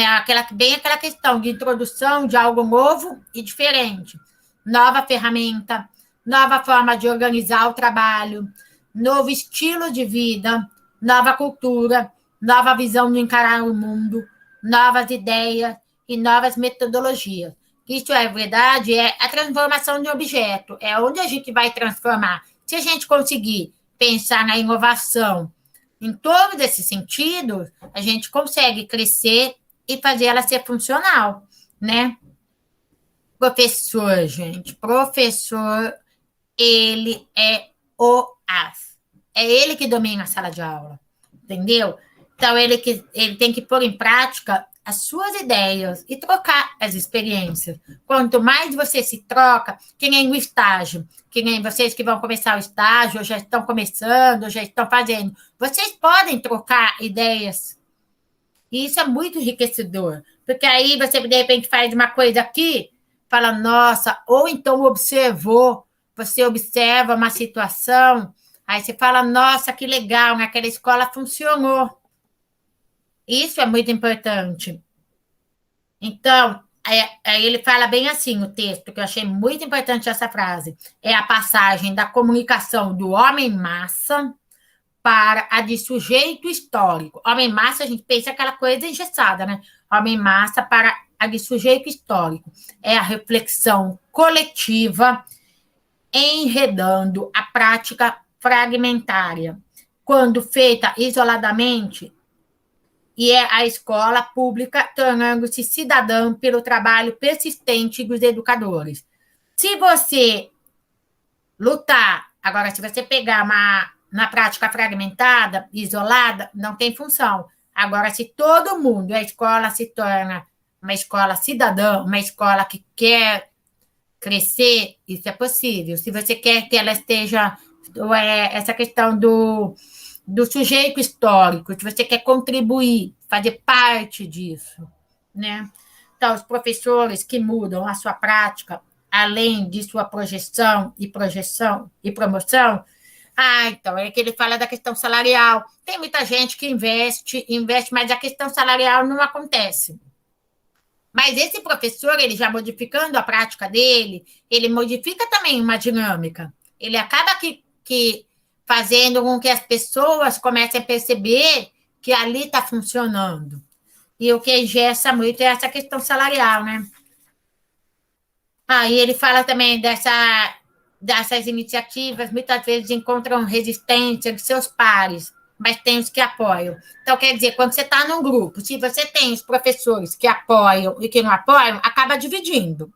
bem aquela questão de introdução de algo novo e diferente. Nova ferramenta, nova forma de organizar o trabalho, novo estilo de vida, nova cultura, nova visão de encarar o mundo, novas ideias e novas metodologias. Isso é verdade, é a transformação de objeto, é onde a gente vai transformar. Se a gente conseguir pensar na inovação em todos esses sentidos, a gente consegue crescer e fazer ela ser funcional, né? Professor, gente, professor, ele é o as. É ele que domina a sala de aula, entendeu? Então, ele tem que pôr em prática as suas ideias e trocar as experiências. Quanto mais você se troca, que nem o estágio, que nem vocês que vão começar o estágio, ou já estão começando, ou já estão fazendo, vocês podem trocar ideias. E isso é muito enriquecedor, porque aí você, de repente, faz uma coisa aqui, fala, nossa, ou então você observa uma situação, aí você fala, nossa, que legal, naquela escola funcionou. Isso é muito importante. Então, aí ele fala bem assim o texto, que eu achei muito importante essa frase. É a passagem da comunicação do homem-massa para a de sujeito histórico. Homem-massa, a gente pensa aquela coisa engessada, né? Homem-massa para a de sujeito histórico. É a reflexão coletiva enredando a prática fragmentária. Quando feita isoladamente, e é a escola pública tornando-se cidadã pelo trabalho persistente dos educadores. Se você lutar, agora, se você pegar na prática fragmentada, isolada, não tem função. Agora, se todo mundo, a escola se torna uma escola cidadã, uma escola que quer crescer, isso é possível. Se você quer que ela esteja, essa questão do sujeito histórico, se você quer contribuir, fazer parte disso, né? Então, os professores que mudam a sua prática, além de sua projeção e promoção, então, é que ele fala da questão salarial. Tem muita gente que investe, mas a questão salarial não acontece. Mas esse professor, ele já modificando a prática dele, ele modifica também uma dinâmica. Ele acaba que fazendo com que as pessoas comecem a perceber que ali está funcionando. E o que engessa muito é essa questão salarial, né? E ele fala também dessas iniciativas, muitas vezes encontram resistência de seus pares, mas tem os que apoiam. Então, quer dizer, quando você está num grupo, se você tem os professores que apoiam e que não apoiam, acaba dividindo,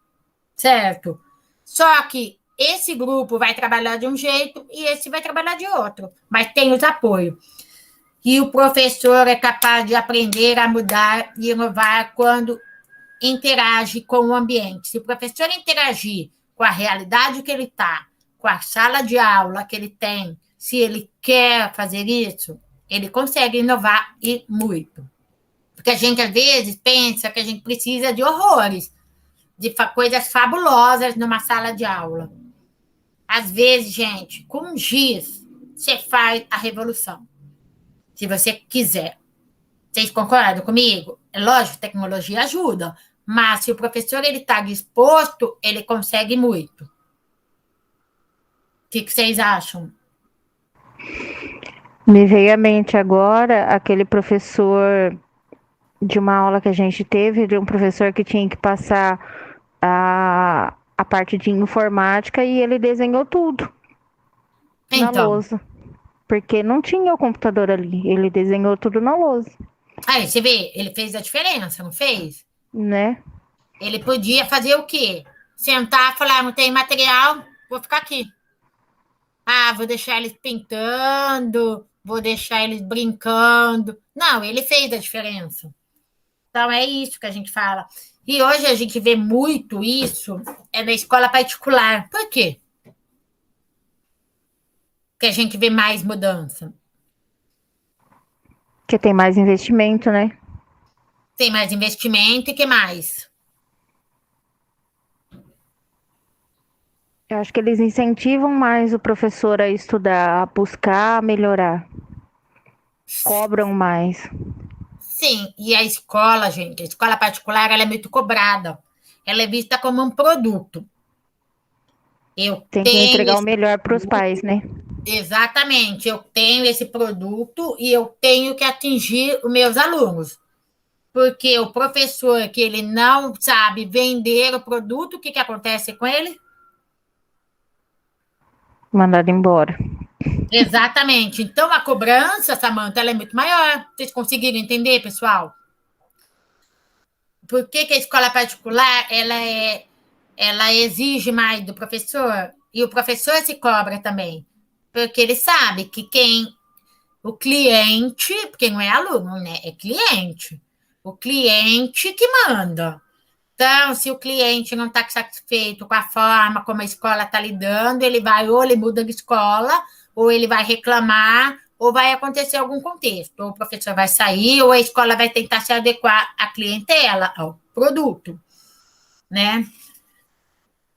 certo? Só que esse grupo vai trabalhar de um jeito e esse vai trabalhar de outro, mas tem os apoios. E o professor é capaz de aprender a mudar e inovar quando interage com o ambiente. Se o professor interagir com a realidade que ele está, com a sala de aula que ele tem, se ele quer fazer isso, ele consegue inovar e muito. Porque a gente, às vezes, pensa que a gente precisa de horrores, de coisas fabulosas numa sala de aula. Às vezes, gente, com um giz, você faz a revolução. Se você quiser. Vocês concordam comigo? É lógico, tecnologia ajuda, mas se o professor está disposto, ele consegue muito. O que vocês acham? Me veio à mente agora aquele professor de uma aula que a gente teve, de um professor que tinha que passar a parte de informática e ele desenhou tudo na lousa. Porque não tinha o computador ali, ele desenhou tudo na lousa. Aí, você vê, ele fez a diferença, não fez? Né? Ele podia fazer o quê? Sentar e falar, não tem material, vou ficar aqui. Vou deixar eles pintando, vou deixar eles brincando. Não, ele fez a diferença. Então, é isso que a gente fala. E hoje a gente vê muito isso na escola particular. Por quê? Que a gente vê mais mudança. Porque tem mais investimento, né? Tem mais investimento e que mais? Eu acho que eles incentivam mais o professor a estudar, a buscar melhorar. Cobram mais. Sim, e a escola, gente, a escola particular, ela é muito cobrada. Ela é vista como um produto. Tem que entregar o melhor para os pais, né? Exatamente, eu tenho esse produto e eu tenho que atingir os meus alunos. Porque o professor que ele não sabe vender o produto, o que acontece com ele? Mandado embora. Exatamente. Então, a cobrança, Samanta, ela é muito maior. Vocês conseguiram entender, pessoal? Por que a escola particular ela exige mais do professor? E o professor se cobra também. Porque ele sabe que o cliente, porque não é aluno, né? É cliente. O cliente que manda. Então, se o cliente não está satisfeito com a forma como a escola está lidando, ou ele muda de escola, ou ele vai reclamar, ou vai acontecer algum contexto. Ou o professor vai sair, ou a escola vai tentar se adequar à clientela, ao produto, né?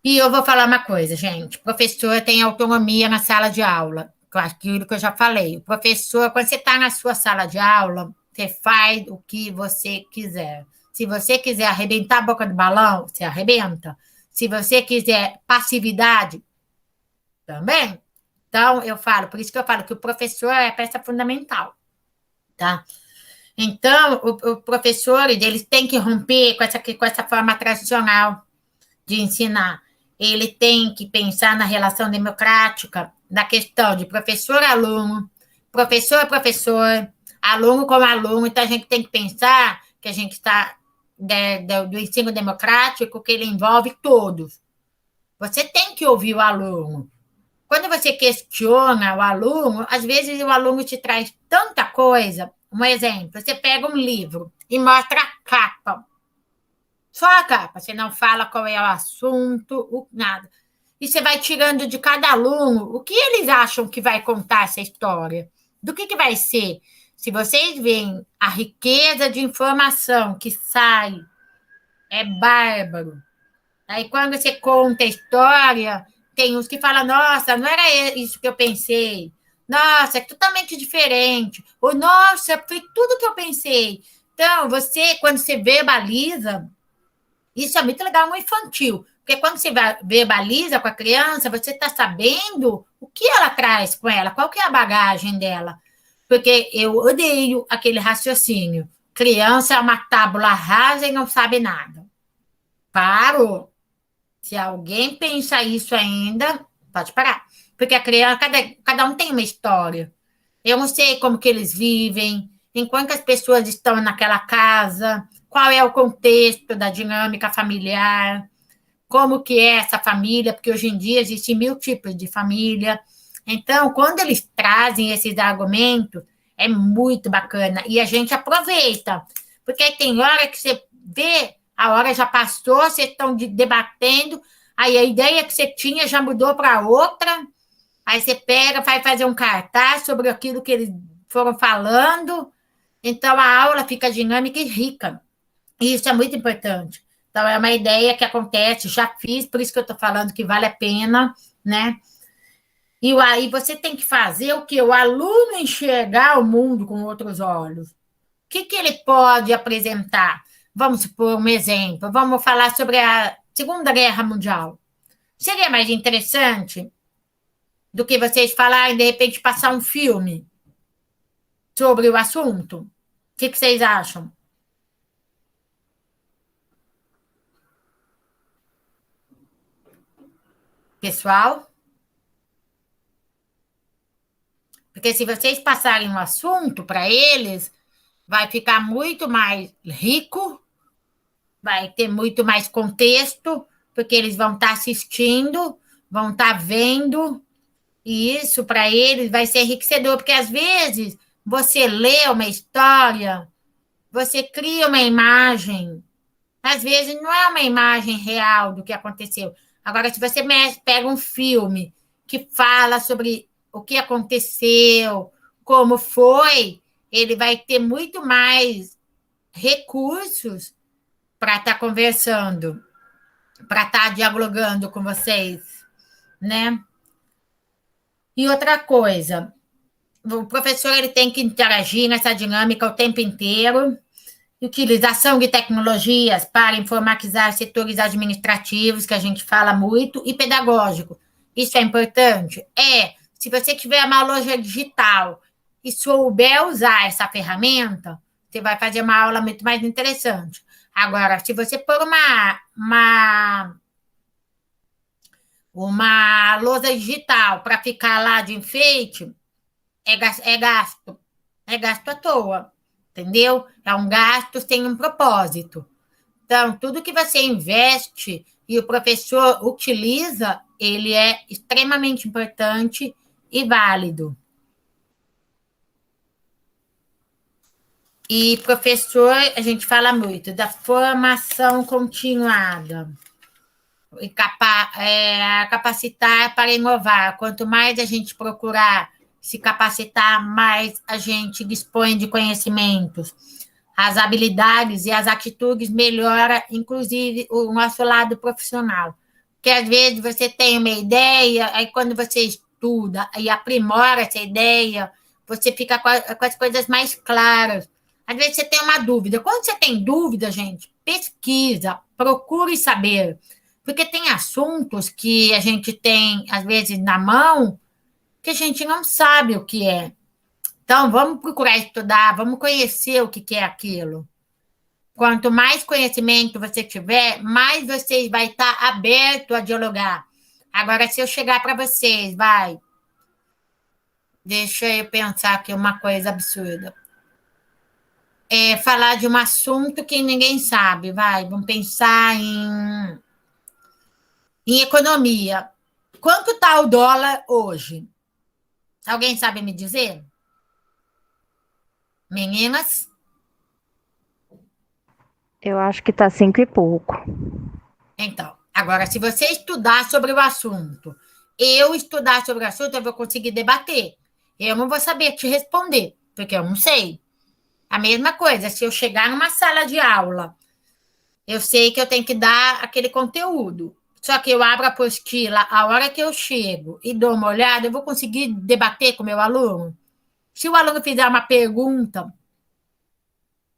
E eu vou falar uma coisa, gente. O professor tem autonomia na sala de aula, aquilo que eu já falei. O professor, quando você está na sua sala de aula, você faz o que você quiser. Se você quiser arrebentar a boca do balão, você arrebenta. Se você quiser passividade, também. Então, eu falo, por isso que eu falo que o professor é a peça fundamental, tá? Então, o professor, eles têm que romper com essa forma tradicional de ensinar. Ele tem que pensar na relação democrática, na questão de professor-aluno, professor-professor, aluno com aluno. Então, a gente tem que pensar que a gente está do ensino democrático, que ele envolve todos. Você tem que ouvir o aluno. Quando você questiona o aluno, às vezes o aluno te traz tanta coisa. Um exemplo, você pega um livro e mostra a capa. Só a capa, você não fala qual é o assunto, nada. E você vai tirando de cada aluno o que eles acham que vai contar essa história. Do que vai ser? Se vocês veem a riqueza de informação que sai, é bárbaro. Aí quando você conta a história, tem uns que falam, nossa, não era isso que eu pensei. Nossa, é totalmente diferente. Ou, nossa, foi tudo que eu pensei. Então, você, quando você verbaliza, isso é muito legal no infantil, porque quando você verbaliza com a criança, você está sabendo o que ela traz com ela, qual que é a bagagem dela. Porque eu odeio aquele raciocínio. Criança é uma tábula rasa e não sabe nada. Parou. Se alguém pensa isso ainda, pode parar. Porque a criança, cada um tem uma história. Eu não sei como que eles vivem, enquanto as pessoas estão naquela casa, qual é o contexto da dinâmica familiar, como que é essa família, porque hoje em dia existem 1000 tipos de família. Então, quando eles trazem esses argumentos, é muito bacana. E a gente aproveita, porque aí tem hora que você vê, a hora já passou, vocês estão debatendo, aí a ideia que você tinha já mudou para outra, aí você pega, vai fazer um cartaz sobre aquilo que eles foram falando, então a aula fica dinâmica e rica. E isso é muito importante. Então, é uma ideia que acontece, já fiz, por isso que eu estou falando que vale a pena, né? E aí você tem que fazer o que? O aluno enxergar o mundo com outros olhos. O que ele pode apresentar? Vamos supor um exemplo, vamos falar sobre a Segunda Guerra Mundial. Seria mais interessante do que vocês falarem, de repente, passar um filme sobre o assunto? O que vocês acham? Pessoal? Porque se vocês passarem um assunto para eles, vai ficar muito mais rico, vai ter muito mais contexto, porque eles vão estar assistindo, vão estar vendo, e isso para eles vai ser enriquecedor, porque às vezes você lê uma história, você cria uma imagem, às vezes não é uma imagem real do que aconteceu. Agora, se você pega um filme que fala sobre o que aconteceu, como foi, ele vai ter muito mais recursos para estar conversando, para estar dialogando com vocês, né? E outra coisa, o professor ele tem que interagir nessa dinâmica o tempo inteiro, utilização de tecnologias para informatizar setores administrativos, que a gente fala muito, e pedagógico. Isso é importante? É. Se você tiver uma loja digital e souber usar essa ferramenta, você vai fazer uma aula muito mais interessante. Agora, se você pôr uma lousa digital para ficar lá de enfeite, é gasto. É gasto à toa, entendeu? É um gasto sem um propósito. Então, tudo que você investe e o professor utiliza, ele é extremamente importante e válido. E professor, a gente fala muito da formação continuada. E capacitar para inovar. Quanto mais a gente procurar se capacitar, mais a gente dispõe de conhecimentos. As habilidades e as atitudes melhora, inclusive, o nosso lado profissional. que às vezes você tem uma ideia, aí quando você estuda e aprimora essa ideia, você fica com as coisas mais claras. Às vezes você tem uma dúvida. Quando você tem dúvida, gente, pesquisa, procure saber. Porque tem assuntos que a gente tem, às vezes, na mão, que a gente não sabe o que é. Então, vamos procurar estudar, vamos conhecer o que é aquilo. Quanto mais conhecimento você tiver, mais você vai estar aberto a dialogar. Agora, se eu chegar para vocês, deixa eu pensar aqui uma coisa absurda. Falar de um assunto que ninguém sabe, vamos pensar em economia. Quanto está o dólar hoje? Alguém sabe me dizer? Meninas? Eu acho que tá 5 e pouco. Então, agora, se você estudar sobre o assunto, eu estudar sobre o assunto, eu vou conseguir debater. Eu não vou saber te responder, porque eu não sei. A mesma coisa, se eu chegar numa sala de aula, eu sei que eu tenho que dar aquele conteúdo. Só que eu abro a apostila a hora que eu chego e dou uma olhada, eu vou conseguir debater com o meu aluno? Se o aluno fizer uma pergunta,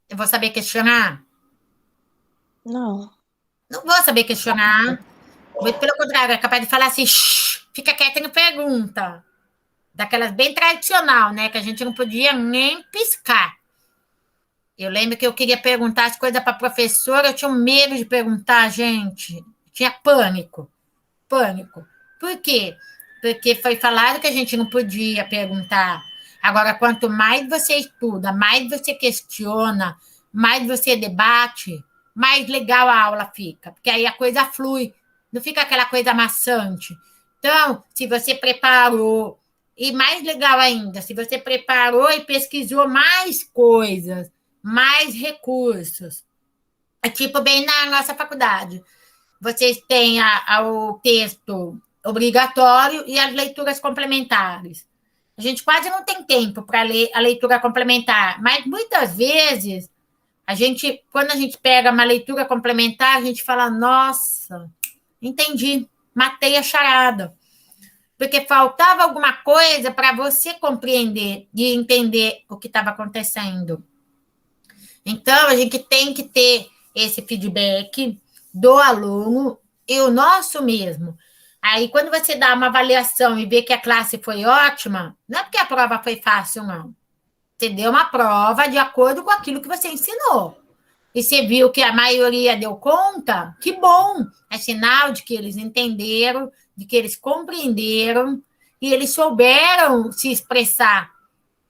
eu vou saber questionar? Não. Não vou saber questionar. Muito pelo contrário, é capaz de falar assim, "Shh, fica quieto e não pergunta." Daquelas bem tradicional, né? Que a gente não podia nem piscar. Eu lembro que eu queria perguntar as coisas para a professora, eu tinha um medo de perguntar, gente. Eu tinha pânico, pânico. Por quê? Porque foi falado que a gente não podia perguntar. Agora, quanto mais você estuda, mais você questiona, mais você debate, mais legal a aula fica. Porque aí a coisa flui, não fica aquela coisa maçante. Então, se você preparou, e mais legal ainda, se você preparou e pesquisou mais coisas, mais recursos, é tipo bem na nossa faculdade. Vocês têm o texto obrigatório e as leituras complementares. A gente quase não tem tempo para ler a leitura complementar, mas muitas vezes quando a gente pega uma leitura complementar, a gente fala, nossa, entendi, matei a charada. Porque faltava alguma coisa para você compreender e entender o que estava acontecendo. Então, a gente tem que ter esse feedback do aluno e o nosso mesmo. Aí, quando você dá uma avaliação e vê que a classe foi ótima, não é porque a prova foi fácil, não. Você deu uma prova de acordo com aquilo que você ensinou. E você viu que a maioria deu conta, que bom! É sinal de que eles entenderam, de que eles compreenderam e eles souberam se expressar.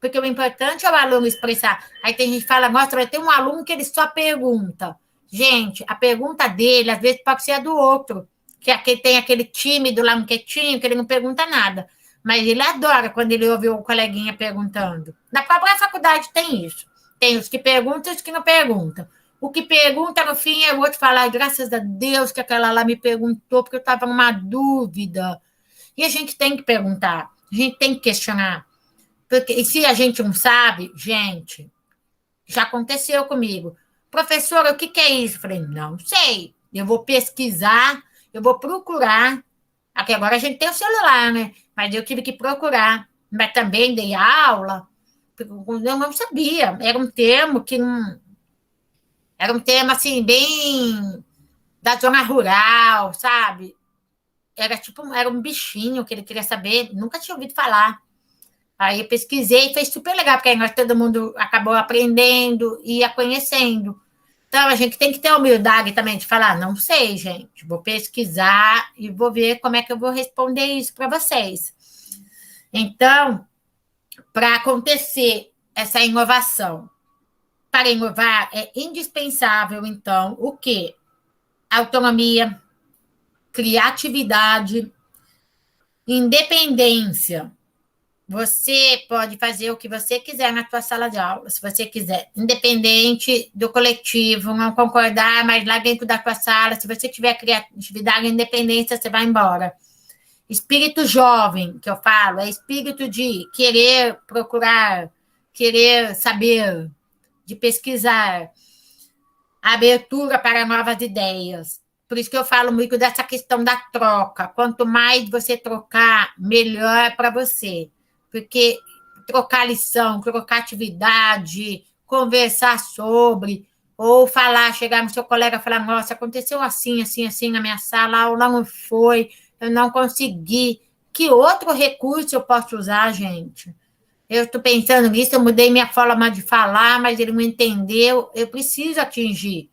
Porque o importante é o aluno expressar. Aí tem gente que fala, nossa, vai ter um aluno que ele só pergunta. Gente, a pergunta dele, às vezes, pode ser a do outro. Que aquele, tem aquele tímido lá, um quietinho, que ele não pergunta nada. Mas ele adora quando ele ouve o coleguinha perguntando. Na própria faculdade tem isso. Tem os que perguntam e os que não perguntam. O que pergunta, no fim, é o outro falar, graças a Deus que aquela lá me perguntou, porque eu estava numa dúvida. E a gente tem que perguntar, a gente tem que questionar. Porque, e se a gente não sabe, gente, já aconteceu comigo. Professora, o que é isso? Eu falei, não sei. Eu vou pesquisar, eu vou procurar. Aqui agora a gente tem o celular, né? Mas eu tive que procurar. Mas também dei aula. Eu não sabia. Era um termo que não. Era um termo assim, bem da zona rural, sabe? Era tipo, era um bichinho que ele queria saber, nunca tinha ouvido falar. Aí eu pesquisei e foi super legal, porque aí nós todo mundo acabou aprendendo e ia conhecendo. Então, a gente tem que ter a humildade também de falar, não sei, gente, vou pesquisar e vou ver como é que eu vou responder isso para vocês. Então, para acontecer essa inovação, para inovar é indispensável, então, o quê? Autonomia, criatividade, independência. Você pode fazer o que você quiser na sua sala de aula, se você quiser, independente do coletivo, não concordar, mas lá dentro da sua sala, se você tiver criatividade e independência, você vai embora. Espírito jovem, que eu falo, é espírito de querer procurar, querer saber, de pesquisar, abertura para novas ideias. Por isso que eu falo muito dessa questão da troca. Quanto mais você trocar, melhor para você. Porque trocar lição, trocar atividade, conversar sobre, ou falar, chegar no seu colega e falar, nossa, aconteceu assim, assim, assim na minha sala, a aula não foi, eu não consegui. Que outro recurso eu posso usar, gente? Eu estou pensando nisso, eu mudei minha forma de falar, mas ele não entendeu, eu preciso atingir.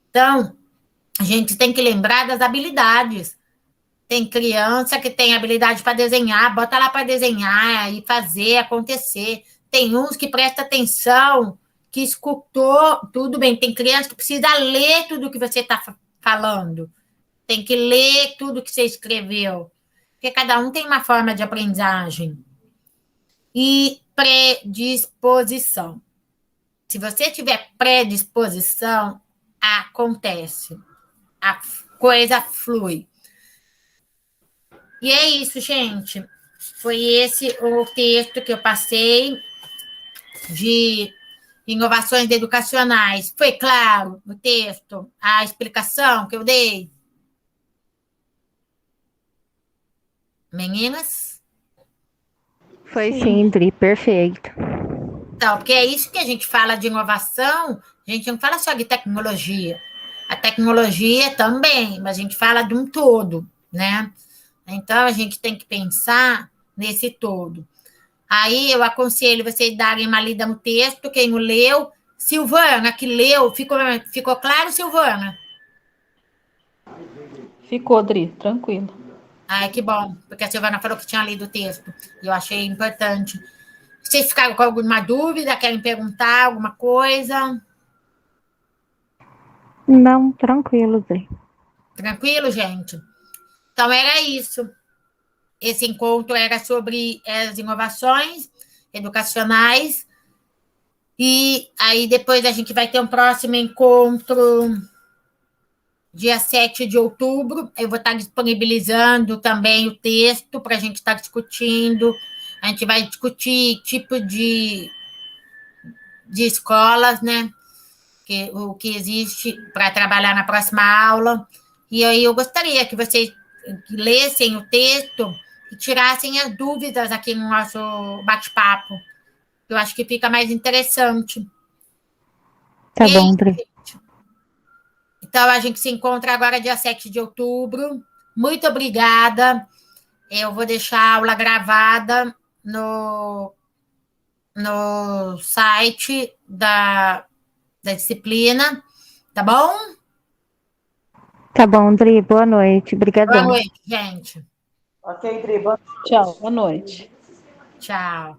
Então, a gente tem que lembrar das habilidades. Tem criança que tem habilidade para desenhar, bota lá para desenhar e fazer acontecer. Tem uns que prestam atenção, que escutou, tudo bem. Tem criança que precisa ler tudo que você está falando. Tem que ler tudo que você escreveu. Porque cada um tem uma forma de aprendizagem. E predisposição. Se você tiver predisposição, acontece. A coisa flui. E é isso, gente. Foi esse o texto que eu passei de inovações educacionais. Foi claro o texto, a explicação que eu dei? Meninas? Foi sim, Dri, perfeito. Então, porque é isso que a gente fala de inovação, a gente não fala só de tecnologia. A tecnologia também, mas a gente fala de um todo, né? Então, a gente tem que pensar nesse todo. Aí eu aconselho vocês darem uma lida no texto, quem não leu. Silvana, que leu, ficou claro, Silvana? Ficou, Dri, tranquilo. Ai, que bom, porque a Silvana falou que tinha lido o texto, e eu achei importante. Vocês ficaram com alguma dúvida? Querem perguntar alguma coisa? Não, tranquilo, Dri. Tranquilo, gente? Então, era isso. Esse encontro era sobre as inovações educacionais. E aí, depois, a gente vai ter um próximo encontro, dia 7 de outubro. Eu vou estar disponibilizando também o texto para a gente estar discutindo. A gente vai discutir tipo de escolas, né? O que existe para trabalhar na próxima aula. E aí eu gostaria que vocês lessem o texto e tirassem as dúvidas aqui no nosso bate-papo. Eu acho que fica mais interessante. Tá E é bom, isso, Dri. gente. Então, a gente se encontra agora dia 7 de outubro. Muito obrigada. Eu vou deixar a aula gravada no site da disciplina, tá bom? Tá bom, Dri, boa noite. Boa Obrigadão. noite, gente. Ok, Dri, tchau, boa noite. Tchau.